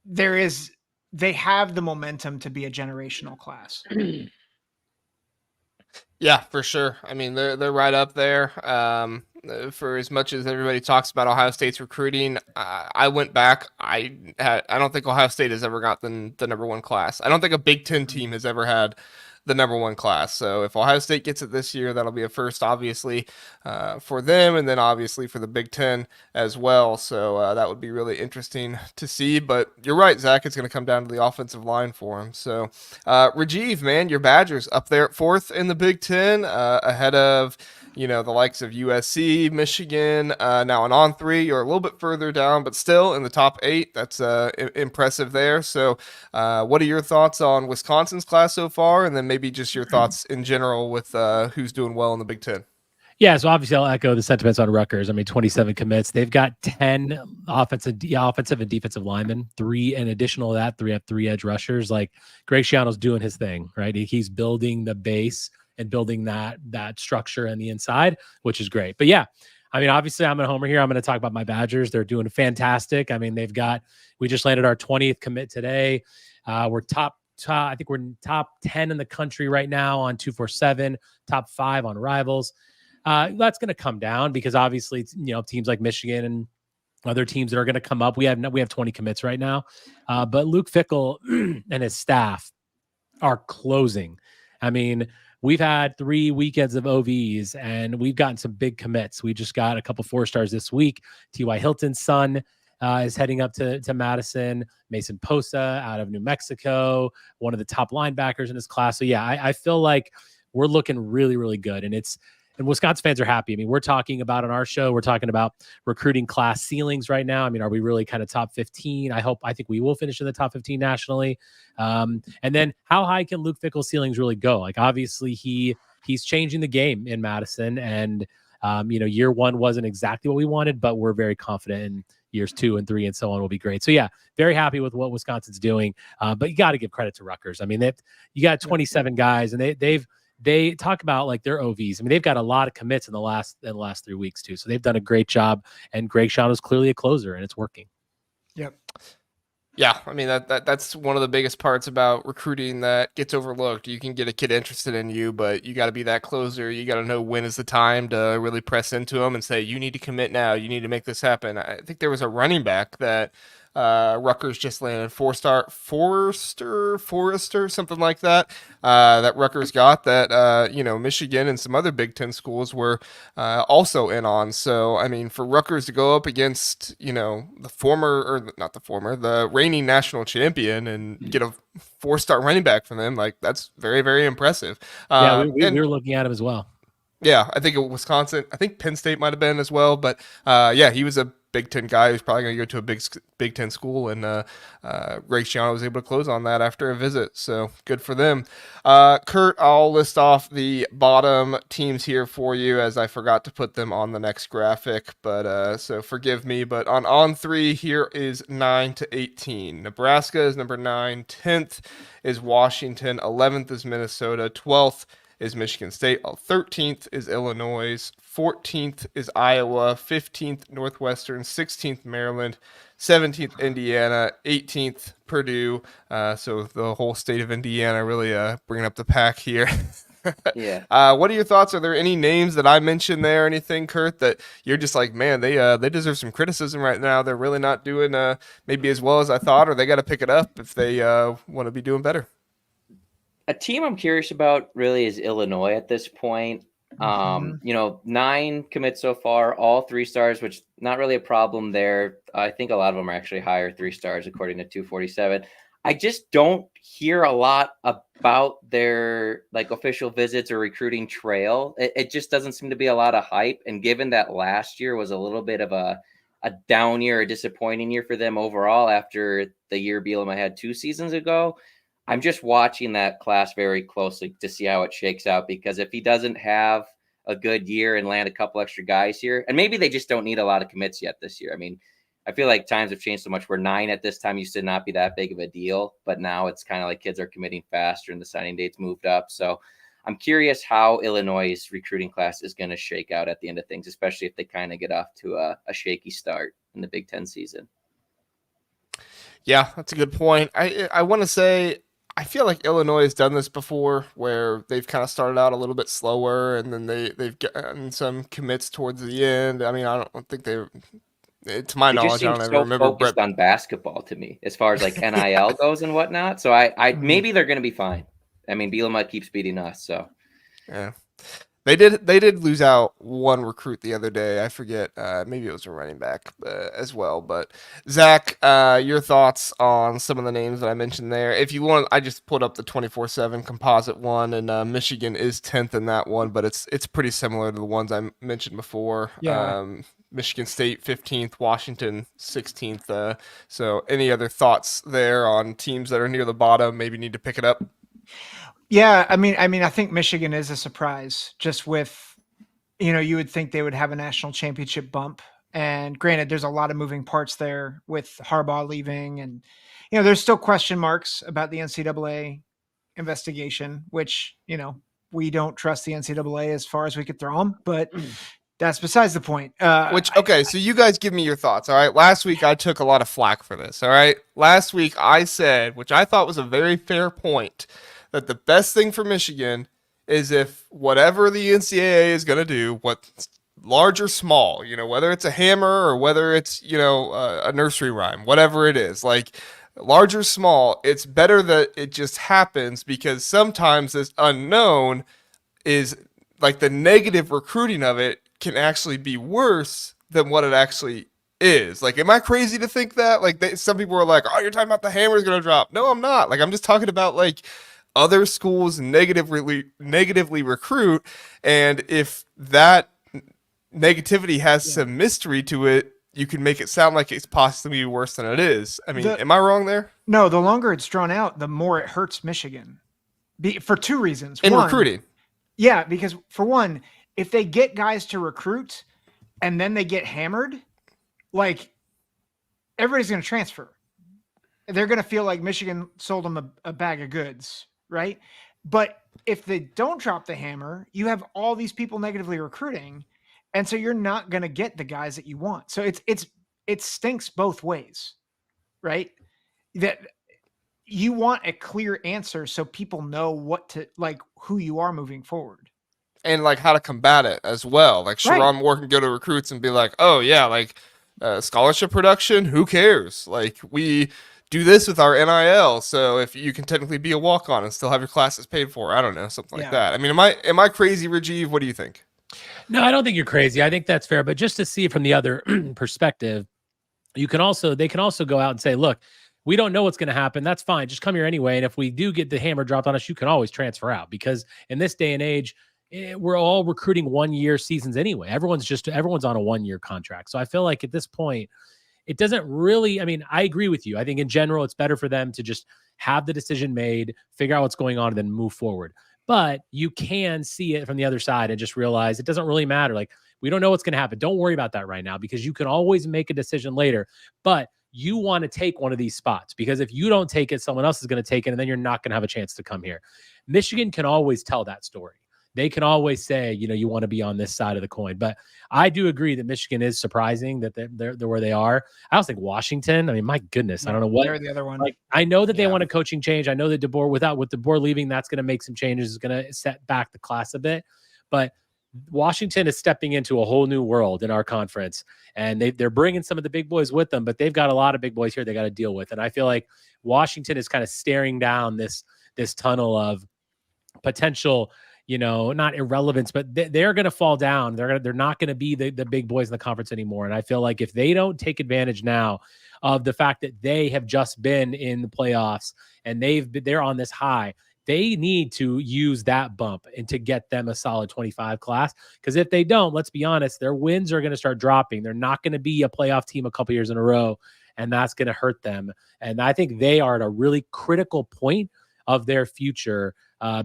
They have the momentum to be a generational class.
Yeah, for sure. I mean, they're right up there. for as much as everybody talks about Ohio State's recruiting, I went back. I don't think Ohio State has ever gotten the number one class. I don't think a Big Ten team has ever had the number one class. So if Ohio State gets it this year, that'll be a first, obviously, for them, and then obviously for the Big Ten as well. So that would be really interesting to see. But you're right, Zach. It's going to come down to the offensive line for him. So Rajeev, man, your Badgers up there at fourth in the Big Ten, ahead of the likes of USC, Michigan. Now an on three, you're a little bit further down, but still in the top 8. That's impressive there. So what are your thoughts on Wisconsin's class so far? And then maybe just your thoughts in general with who's doing well in the Big Ten.
Yeah, so obviously I'll echo the sentiments on Rutgers. I mean, 27 commits. They've got 10 offensive and defensive linemen. 3, in additional to that, 3 edge rushers. Like Greg Schiano's doing his thing, right? He's building the base and building that structure on the inside, which is great. But yeah, I mean, obviously I'm a homer here. I'm going to talk about my Badgers. They're doing fantastic. I mean, we just landed our 20th commit today. We're I think we're in top 10 in the country right now on 247, top 5 on Rivals. That's going to come down because obviously it's, teams like Michigan and other teams that are going to come up. We have 20 commits right now. But Luke Fickell and his staff are closing. I mean, we've had 3 weekends of OVs and we've gotten some big commits. We just got a couple 4-stars this week. T.Y. Hilton's son is heading up to Madison. Mason Posa out of New Mexico, one of the top linebackers in his class. So yeah, I feel like we're looking really, really good. And Wisconsin fans are happy. I mean, we're talking about on our show, we're talking about recruiting class ceilings right now. I mean, are we really kind of top 15? I think we will finish in the top 15 nationally. And then how high can Luke Fickell's ceilings really go? Like, obviously he's changing the game in Madison, and year 1 wasn't exactly what we wanted, but we're very confident in years 2 and 3 and so on will be great. So yeah, very happy with what Wisconsin's doing. But you got to give credit to Rutgers. I mean, you got 27 guys, and they talk about like their OVs. I mean, they've got a lot of commits in the last 3 weeks too. So they've done a great job, and Greg Schiano is clearly a closer, and it's working.
Yep.
Yeah, I mean that's one of the biggest parts about recruiting that gets overlooked. You can get a kid interested in you, but you got to be that closer. You got to know when is the time to really press into them and say, you need to commit now. You need to make this happen. I think there was a running back that Rutgers just landed, Forrester, something like that. That Rutgers got that Michigan and some other Big Ten schools were also in on. So I mean, for Rutgers to go up against the reigning national champion and get a 4-star running back from them, like that's very, very impressive.
Yeah, we were looking at him as well.
Yeah, I think Wisconsin. I think Penn State might have been as well, but yeah, he was a Big Ten guy who's probably going to go to a Big Ten school, and Greg Schiano was able to close on that after a visit, so good for them. Kurt, I'll list off the bottom teams here for you as I forgot to put them on the next graphic, but so forgive me. But on 3 here is 9 to 18. Nebraska is number 9. 10th is Washington. 11th is Minnesota. 12th is Michigan State. 13th is Illinois. 14th is Iowa. 15th Northwestern. 16th Maryland. 17th Indiana. 18th Purdue. So the whole state of Indiana really bringing up the pack here.
Yeah.
What are your thoughts? Are there any names that I mentioned there, anything, Kurt, that you're just like, man, they deserve some criticism right now. They're really not doing maybe as well as I thought, or they got to pick it up if they want to be doing better?
A team I'm curious about really is Illinois at this point. 9 commits so far, all 3 stars, which not really a problem there. I think a lot of them are actually higher 3 stars according to 247. I just don't hear a lot about their official visits or recruiting trail. It just doesn't seem to be a lot of hype. And given that last year was a little bit of a down year, a disappointing year for them overall after the year Bielema had 2 seasons ago, I'm just watching that class very closely to see how it shakes out, because if he doesn't have a good year and land a couple extra guys here, and maybe they just don't need a lot of commits yet this year. I mean, I feel like times have changed so much where 9 at this time used to not be that big of a deal, but now it's kind of like kids are committing faster and the signing dates moved up. So I'm curious how Illinois' recruiting class is going to shake out at the end of things, especially if they kind of get off to a shaky start in the Big Ten season.
Yeah, that's a good point. I want to say I feel like Illinois has done this before, where they've kind of started out a little bit slower, and then they've gotten some commits towards the end. I mean, I don't think they, to my
It just
knowledge, I
seems
don't ever
so
remember
focused
Brett.
on basketball to me, as far as like
Yeah.
NIL goes and whatnot. So I
Mhm.
maybe they're going to be fine. I mean, Bielema keeps beating us, so
Yeah. They did lose out one recruit the other day. I forget. Maybe it was a running back as well. But Zach, your thoughts on some of the names that I mentioned there? If you want, I just pulled up the 24/7 composite one, and Michigan is 10th in that one, but it's pretty similar to the ones I mentioned before.
Yeah.
Michigan State 15th, Washington 16th. So any other thoughts there on teams that are near the bottom? Maybe need to pick it up.
Yeah, I think Michigan is a surprise just with, you would think they would have a national championship bump. And granted, there's a lot of moving parts there with Harbaugh leaving, and there's still question marks about the NCAA investigation, which, we don't trust the NCAA as far as we could throw them, but that's besides the point.
Okay, so you guys give me your thoughts. All right. Last week I took a lot of flack for this. All right. Last week I said, which I thought was a very fair point, that the best thing for Michigan is if whatever the NCAA is going to do, what large or small, whether it's a hammer or whether it's, a nursery rhyme, whatever it is, like large or small, it's better that it just happens because sometimes this unknown is like the negative recruiting of it can actually be worse than what it actually is. Like, am I crazy to think that? Like, some people are like, "Oh, you're talking about the hammer's gonna drop." No, I'm not. Like, I'm just talking about like other schools negatively recruit, and if that negativity has
Yeah.
some mystery to it, you can make it sound like it's possibly worse than it is. I mean,
The
am I wrong there?
No, the longer it's drawn out, the more it hurts Michigan. For two reasons.
In
One,
recruiting,
yeah, because for one, if they get guys to recruit and then they get hammered, like everybody's going to transfer. They're going to feel like Michigan sold them a bag of goods, right? But if they don't drop the hammer, you have all these people negatively recruiting, and so you're not going to get the guys that you want. So it stinks both ways, right? That you want a clear answer so people know what to like, who you are moving forward.
and like how to combat it as well. Like
Right.
Sharon Moore can go to recruits and be like, "Oh yeah, like scholarship production, who cares? Like we do this with our NIL, so if you can technically be a walk on and still have your classes paid for, I don't know, something like
Yeah.
that. I mean, am I crazy, Rajeev? What do you think?
No, I don't think you're crazy. I think that's fair. But just to see it from the other perspective, they can also go out and say, look, we don't know what's going to happen. That's fine. Just come here anyway. And if we do get the hammer dropped on us, you can always transfer out because in this day and age, we're all recruiting 1-year seasons anyway. Everyone's on a 1-year contract. So I feel like at this point, it doesn't really, I mean, I agree with you. I think in general, it's better for them to just have the decision made, figure out what's going on, and then move forward. But you can see it from the other side and just realize it doesn't really matter. Like, we don't know what's going to happen. Don't worry about that right now because you can always make a decision later. But you want to take one of these spots because if you don't take it, someone else is going to take it, and then you're not going to have a chance to come here. Michigan can always tell that story. They can always say, you want to be on this side of the coin. But I do agree that Michigan is surprising that they're where they are. I also think Washington, I mean, my goodness, I don't know what.
They're the other one.
Like, I know that they
Yeah.
want a coaching change. I know that with DeBoer leaving, that's going to make some changes. It's going to set back the class a bit. But Washington is stepping into a whole new world in our conference, and they're bringing some of the big boys with them, but they've got a lot of big boys here they got to deal with. And I feel like Washington is kind of staring down this tunnel of potential, not irrelevance, but they're going to fall down. They're not going to be the big boys in the conference anymore. And I feel like if they don't take advantage now of the fact that they have just been in the playoffs and they're on this high, they need to use that bump and to get them a solid 25 class. Because if they don't, let's be honest, their wins are going to start dropping. They're not going to be a playoff team a couple years in a row, and that's going to hurt them. And I think they are at a really critical point of their future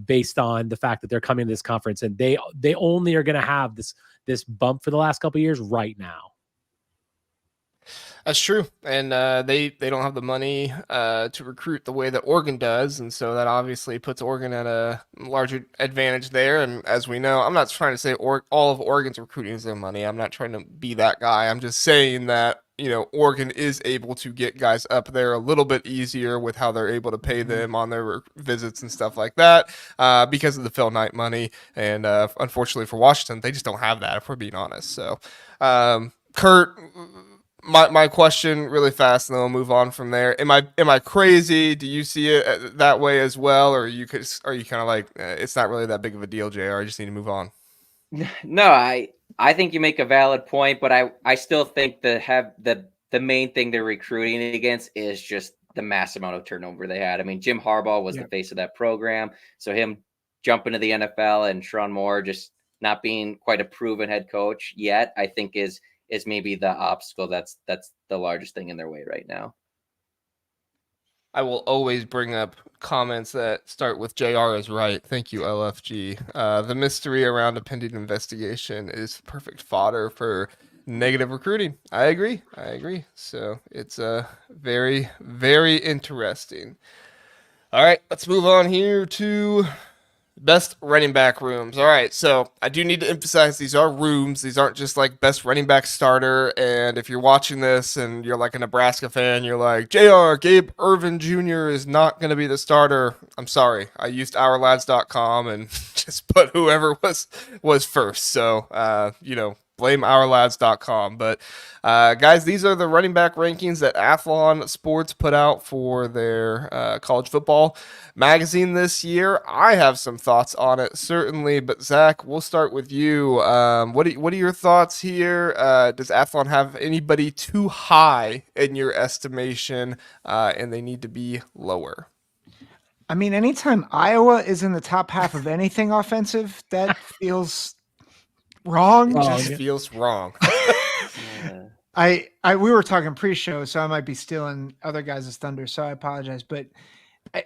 based on the fact that they're coming to this conference, and they only are going to have this bump for the last couple of years right now.
That's true, and they don't have the money to recruit the way that Oregon does, and so that obviously puts Oregon at a larger advantage there. And as we know, I'm not trying to say all of Oregon's recruiting is their money. I'm not trying to be that guy. I'm just saying that Oregon is able to get guys up there a little bit easier with how they're able to pay them on their visits and stuff like that because of the Phil Knight money. And unfortunately for Washington, they just don't have that, if we're being honest. So, Kurt, my question really fast, and then we'll move on from there. Am I crazy? Do you see it that way as well, or are you kind of like it's not really that big of a deal, JR? I just need to move on.
No, I think you make a valid point, but I still think the main thing they're recruiting against is just the mass amount of turnover they had. I mean, Jim Harbaugh was the face of that program, so him jumping to the NFL and Sherrone Moore just not being quite a proven head coach yet, I think is maybe the obstacle that's the largest thing in their way right now.
I will always bring up comments that start with JR is right. Thank you, LFG. The mystery around a pending investigation is perfect fodder for negative recruiting. I agree. So it's very, very interesting. All right, let's move on here to best running back rooms. All right, so I do need to emphasize these are rooms. These aren't just like best running back starter. And if you're watching this and you're like a Nebraska fan, you're like, JR, Gabe Irvin Jr. is not going to be the starter. I'm sorry. I used ourlads.com and just put whoever was first. So, blame ourlads.com. But guys, these are the running back rankings that Athlon Sports put out for their college football magazine this year. I have some thoughts on it, certainly. But Zach, we'll start with you. What are your thoughts here? Does Athlon have anybody too high in your estimation, and they need to be lower?
I mean, anytime Iowa is in the top half of anything offensive, that feels wrong.
It just feels wrong.
We were talking pre-show, so I might be stealing other guys' thunder, so I apologize. But I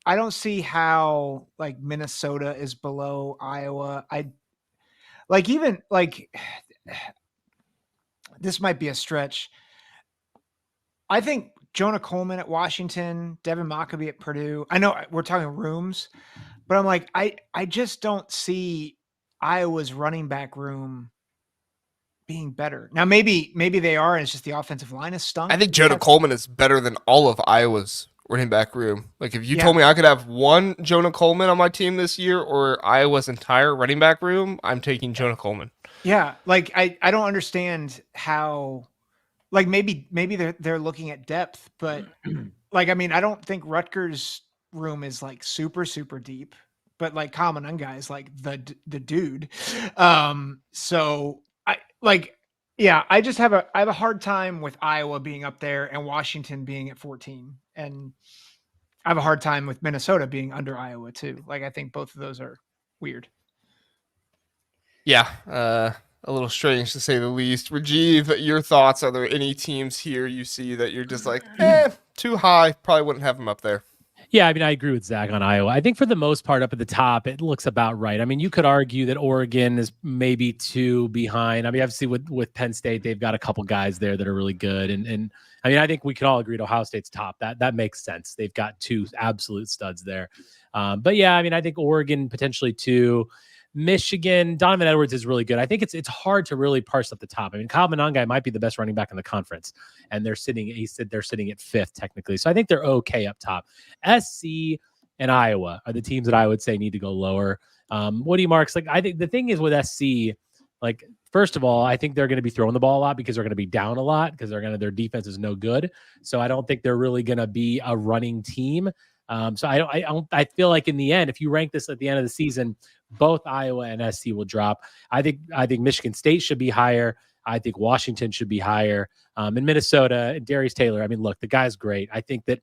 don't see how like Minnesota is below Iowa. This might be a stretch. I think Jonah Coleman at Washington, Devin Mockabee at Purdue. I know we're talking rooms, but I'm like, I just don't see Iowa's running back room being better. Now, maybe they are, and it's just the offensive line is stunk.
I think Jonah Coleman is better than all of Iowa's running back room. Like, if you told me I could have one Jonah Coleman on my team this year or Iowa's entire running back room, I'm taking Jonah Coleman.
Yeah, like I don't understand how. Like maybe they're looking at depth, but like I mean I don't think Rutgers' room is like super deep, but like common on guys like the dude. So I just have a hard time with Iowa being up there and Washington being at 14, and I have a hard time with Minnesota being under Iowa too. Like I think both of those are weird.
Yeah, a little strange to say the least. Rajeev, your thoughts? Are there any teams here you see that you're just like, too high? Probably wouldn't have them up there.
Yeah, I mean, I agree with Zack on Iowa. I think for the most part, up at the top, it looks about right. I mean, you could argue that Oregon is maybe 2 behind. I mean, obviously with Penn State, they've got a couple guys there that are really good. And I mean, I think we can all agree to Ohio State's top. That makes sense. They've got 2 absolute studs there. But yeah, I mean, I think Oregon potentially 2. Michigan, Donovan Edwards is really good. I think it's hard to really parse up the top. I mean, Kyle Monangai might be the best running back in the conference, and he said they're sitting at 5th technically. So I think they're okay up top. SC and Iowa are the teams that I would say need to go lower. What do you marks? Like, I think the thing is with SC, like, first of all, I think they're going to be throwing the ball a lot because they're going to be down a lot because their defense is no good. So I don't think they're really going to be a running team. So I feel like in the end, if you rank this at the end of the season, both Iowa and SC will drop. I think Michigan State should be higher. I think Washington should be higher. In Minnesota, Darius Taylor, I mean, look, the guy's great. I think that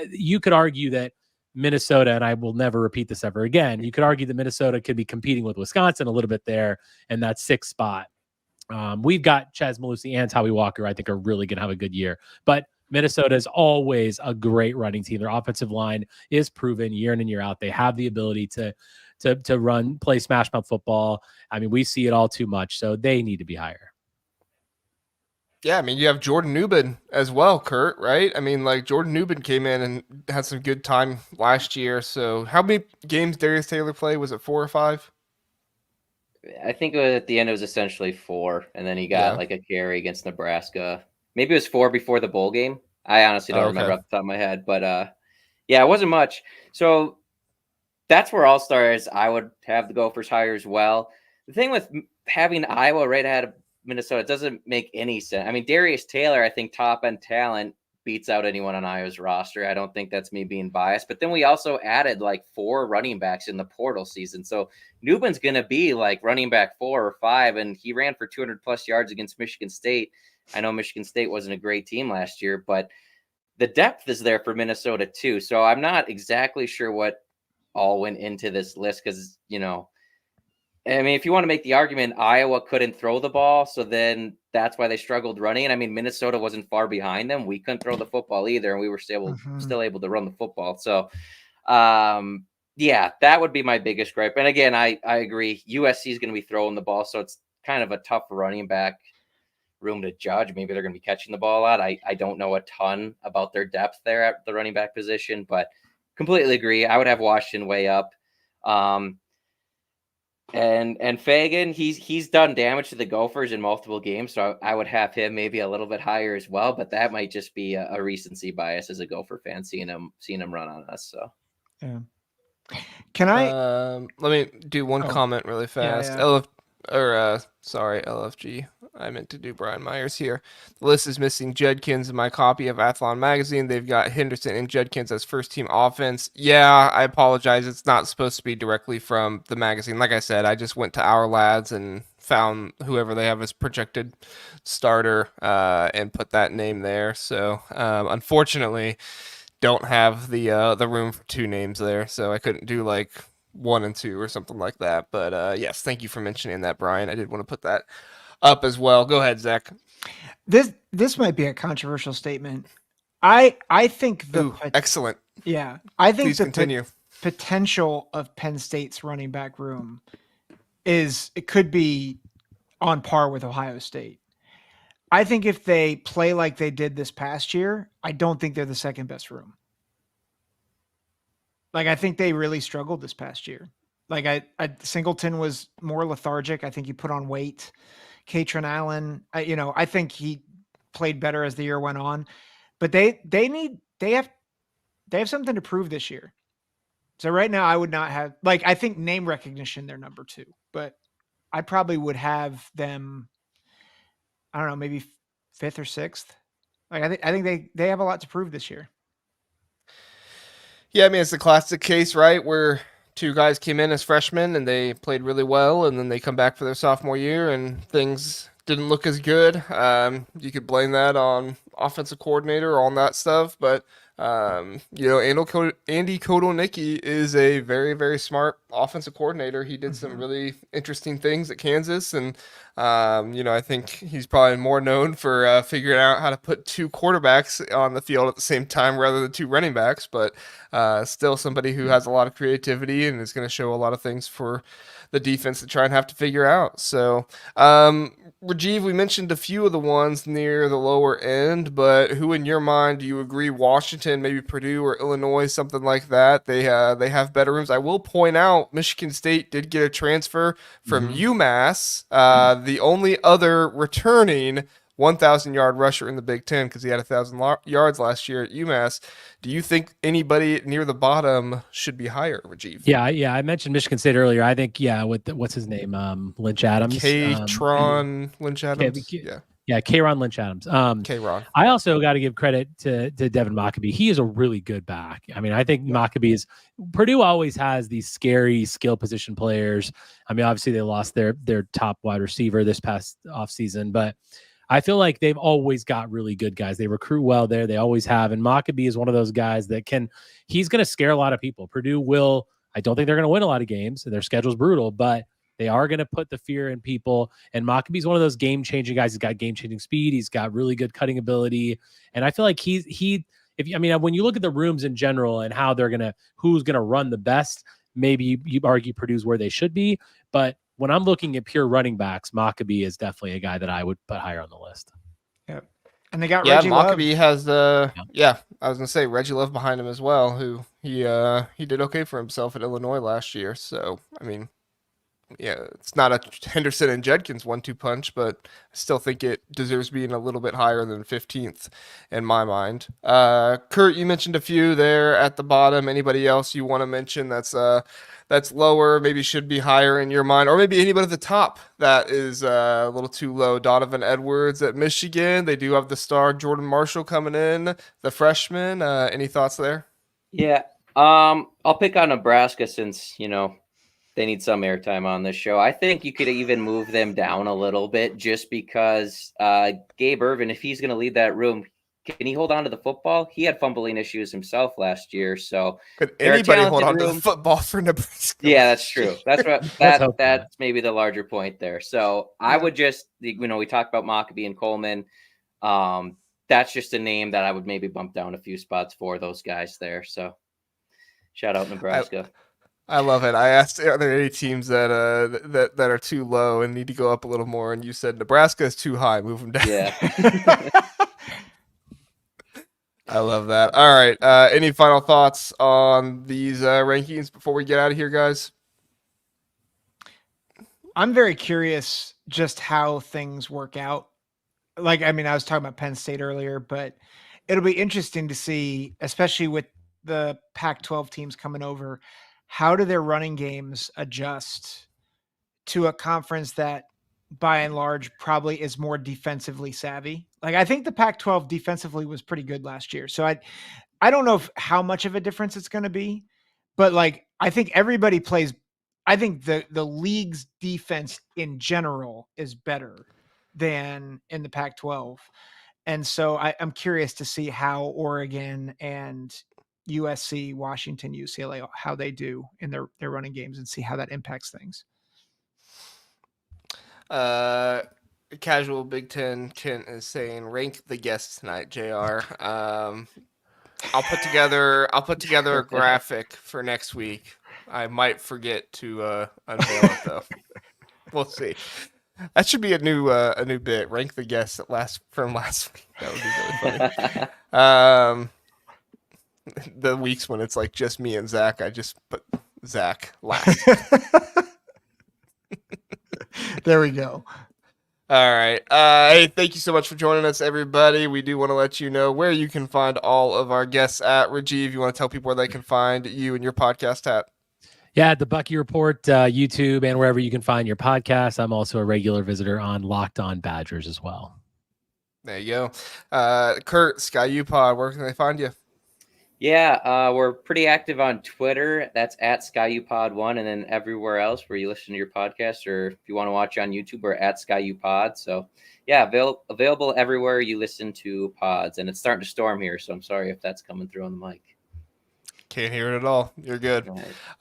you could argue that Minnesota, and I will never repeat this ever again, you could argue that Minnesota could be competing with Wisconsin a little bit there in that 6th spot. We've got Chaz Malusi and Howie Walker, I think, are really going to have a good year. But Minnesota is always a great running team. Their offensive line is proven year in and year out. They have the ability to play smash mouth football. I mean, we see it all too much, so they need to be higher.
Yeah, I mean, you have Jordan Newman as well, Kurt, right? I mean, like, Jordan Newman came in and had some good time last year. So how many games Darius Taylor played? Was it 4 or 5?
I think at the end it was essentially 4, and then he got
Yeah.
like a carry against Nebraska. Maybe it was 4 before the bowl game. I honestly don't remember
Okay.
off the top of my head, but yeah, it wasn't much. So that's where All Stars I would have the Gophers higher as well. The thing with having Iowa right ahead of Minnesota, it doesn't make any sense. I mean, Darius Taylor, I think top end talent beats out anyone on Iowa's roster. I don't think that's me being biased. But then we also added like 4 running backs in the portal season. So Newman's going to be like running back 4 or 5, and he ran for 200 plus yards against Michigan State. I know Michigan State wasn't a great team last year, but the depth is there for Minnesota too. So I'm not exactly sure what all went into this list because, I mean, if you want to make the argument, Iowa couldn't throw the ball, so then that's why they struggled running. I mean, Minnesota wasn't far behind them. We couldn't throw the football either, and we were still able to run the football. So, yeah, that would be my biggest gripe. And again, I agree. USC is going to be throwing the ball, so it's kind of a tough running back room to judge. Maybe they're going to be catching the ball a lot. I don't know a ton about their depth there at the running back position, but completely agree. I would have Washington way up. And Fagan, he's done damage to the Gophers in multiple games, so I would have him maybe a little bit higher as well. But that might just be a recency bias as a Gopher fan, seeing him run on us. So,
Yeah. Can I?
Let me do one comment really fast.
Yeah.
LFG. I meant to do Brian Myers here. The list is missing Judkins in my copy of Athlon magazine. They've got Henderson and Judkins as first team offense. Yeah, I apologize. It's not supposed to be directly from the magazine. Like I said, I just went to Our Lads and found whoever they have as projected starter and put that name there. So unfortunately, don't have the room for 2 names there, so I couldn't do like 1 and 2 or something like that. But yes, thank you for mentioning that, Brian. I did want to put that up as well. Go ahead, Zach.
This might be a controversial statement. I think
excellent.
Yeah, I think
Please continue.
Potential of Penn State's running back room it could be on par with Ohio State. I think if they play like they did this past year, I don't think they're the second best room. Like, I think they really struggled this past year. Like, Singleton was more lethargic. I think he put on weight. Katron Allen, I think he played better as the year went on. But they have something to prove this year. So right now, I would not have, I think name recognition, they're number 2. But I probably would have them, I don't know, maybe 5th or 6th. Like, I think they have a lot to prove this year.
Yeah, I mean, it's the classic case, right, where 2 guys came in as freshmen and they played really well, and then they come back for their sophomore year and things didn't look as good. You could blame that on offensive coordinator, all that stuff, but Andy Kotelnicki is a very, very smart offensive coordinator. He did some really interesting things at Kansas, and I think he's probably more known for figuring out how to put 2 quarterbacks on the field at the same time rather than 2 running backs, but still somebody who has a lot of creativity and is going to show a lot of things for the defense to try and have to figure out. So, Rajeev, we mentioned a few of the ones near the lower end, but who in your mind do you agree Washington, maybe Purdue or Illinois, something like that? They have better rooms. I will point out Michigan State did get a transfer from UMass, the only other returning 1,000-yard rusher in the Big Ten because he had 1,000 yards last year at UMass. Do you think anybody near the bottom should be higher, Rajeev?
Yeah. I mentioned Michigan State earlier. I think, with what's his name, Lynch Adams.
K-Tron Lynch Adams.
Yeah, K-Ron Lynch Adams.
K-Ron.
I also got to give credit to Devin Mockabee. He is a really good back. I mean, I think Mockabee Purdue always has these scary skill position players. I mean, obviously they lost their top wide receiver this past offseason, but I feel like they've always got really good guys. They recruit well there. They always have. And Mockabee is one of those guys that he's going to scare a lot of people. Purdue will, I don't think they're going to win a lot of games, and their schedule's brutal, but they are going to put the fear in people. And Mockabee's one of those game-changing guys. He's got game-changing speed. He's got really good cutting ability. And I feel like when you look at the rooms in general and how who's going to run the best, maybe you argue Purdue's where they should be. But when I'm looking at pure running backs, Mockabee is definitely a guy that I would put higher on the list.
Yeah. And they got Reggie Love.
Mockabee has I was going to say Reggie Love behind him as well, who he did okay for himself at Illinois last year. So, I mean, Yeah, it's not a Henderson and Judkins 1-2 punch, but I still think it deserves being a little bit higher than 15th in my mind. Kurt, you mentioned a few there at the bottom. Anybody else you want to mention that's lower, maybe should be higher in your mind, or maybe anybody at the top that is a little too low? Donovan Edwards at Michigan. They do have the star Jordan Marshall coming in, the freshman. Any thoughts there?
Yeah. I'll pick on Nebraska since, they need some airtime on this show. I think you could even move them down a little bit just because Gabe Ervin, if he's going to lead that room, can he hold on to the football? He had fumbling issues himself last year. So
Could
they're a
anybody hold
talented
on to the
room.
football for Nebraska?
Yeah, that's true. That's what
Let's hope
that's maybe the larger point there. So I would just, we talked about Mockabee and Coleman. That's just a name that I would maybe bump down a few spots for those guys there. So shout out Nebraska.
I love it. I asked, are there any teams that that are too low and need to go up a little more? And you said Nebraska is too high. Move them down.
Yeah.
I love that. All right. Any final thoughts on these rankings before we get out of here, guys?
I'm very curious just how things work out. Like, I mean, I was talking about Penn State earlier, but it'll be interesting to see, especially with the Pac-12 teams coming over, how do their running games adjust to a conference that by and large probably is more defensively savvy. Like, I think the Pac-12 defensively was pretty good last year. So I don't know how much of a difference it's going to be, but like, I think everybody plays. I think the league's defense in general is better than in the Pac-12. And so I'm curious to see how Oregon and USC, Washington, UCLA, how they do in their running games and see how that impacts things.
Casual Big Ten Kent is saying rank the guests tonight, JR. I'll put together a graphic for next week. I might forget to unveil it though. We'll see. That should be a new bit. Rank the guests from last week. That would be really funny. The weeks when it's like just me and Zack, I just put Zack last.
There we go.
All right. Hey, thank you so much for joining us, everybody. We do want to let you know where you can find all of our guests at. Rajeev, you want to tell people where they can find you and your podcast at?
Yeah, the Bucky Report, YouTube, and wherever you can find your podcast. I'm also a regular visitor on Locked On Badgers as well.
There you go. Kurt, Sky U Pod, where can they find you?
Yeah, we're pretty active on Twitter. That's at SkyUPod1, and then everywhere else where you listen to your podcast, or if you want to watch on YouTube, we're at SkyUPod. So, yeah, available everywhere you listen to pods. And it's starting to storm here, so I'm sorry if that's coming through on the mic.
Can't hear it at all. You're good.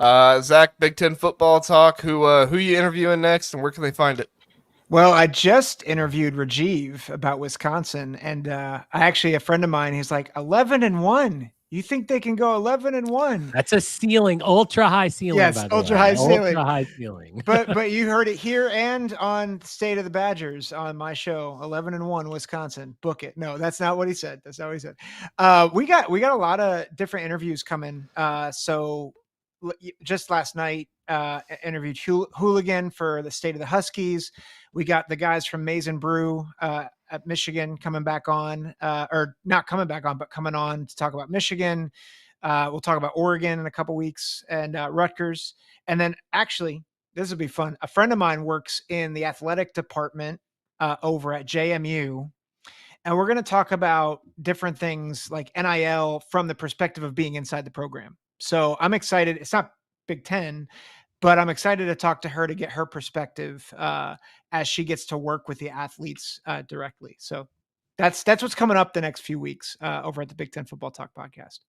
Zack, Big Ten football talk. Who you interviewing next, and where can they find it?
Well, I just interviewed Rajeev about Wisconsin, and a friend of mine, he's like 11-1. You think they can go 11-1?
That's a ceiling, ultra high ceiling.
Yes,
by the
ultra
way.
high ceiling.
Ultra high ceiling.
but you heard it here and on State of the Badgers on my show. 11-1 Wisconsin. Book it. No, that's not what he said. That's not what he said. We got a lot of different interviews coming. So just last night, interviewed Hooligan for the State of the Huskies. We got the guys from Maize and Brew at Michigan coming back on, or not coming back on, but coming on to talk about Michigan. We'll talk about Oregon in a couple weeks and Rutgers. And then actually, this will be fun. A friend of mine works in the athletic department over at JMU. And we're going to talk about different things like NIL from the perspective of being inside the program. So I'm excited. It's not Big Ten, but I'm excited to talk to her to get her perspective as she gets to work with the athletes directly. So that's what's coming up the next few weeks over at the Big Ten Football Talk podcast.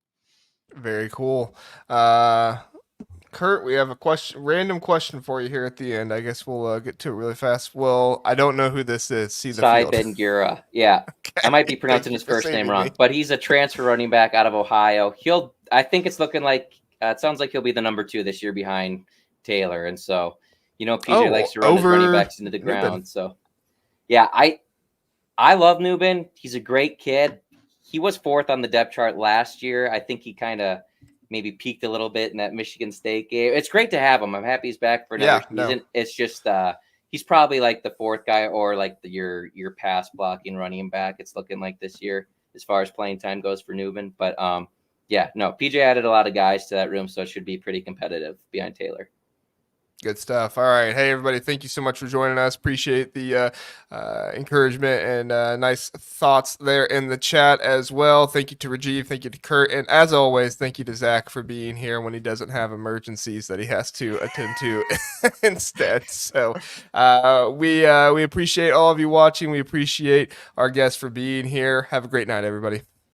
Very cool. Kurt, we have a random question for you here at the end. I guess we'll get to it really fast. Well, I don't know who this is. See the
Cy
field.
Ben-Gura. Yeah.
Okay.
I might be pronouncing his first name wrong, but he's a transfer running back out of Ohio. I think it's looking like, it sounds like he'll be the number 2 this year behind Taylor. And so, PJ likes to run his running backs into the ground. Newbin. So, yeah, I love Newbin. He's a great kid. He was 4th on the depth chart last year. I think he kind of maybe peaked a little bit in that Michigan State game. It's great to have him. I'm happy he's back for another season. It's just he's probably like the fourth guy or like your pass blocking running back. It's looking like this year as far as playing time goes for Newman. But yeah, no, PJ added a lot of guys to that room, so it should be pretty competitive behind Taylor.
Good stuff. All right. Hey, everybody. Thank you so much for joining us. Appreciate the encouragement and nice thoughts there in the chat as well. Thank you to Rajeev. Thank you to Kurt. And as always, thank you to Zack for being here when he doesn't have emergencies that he has to attend to instead. So we appreciate all of you watching. We appreciate our guests for being here. Have a great night, everybody.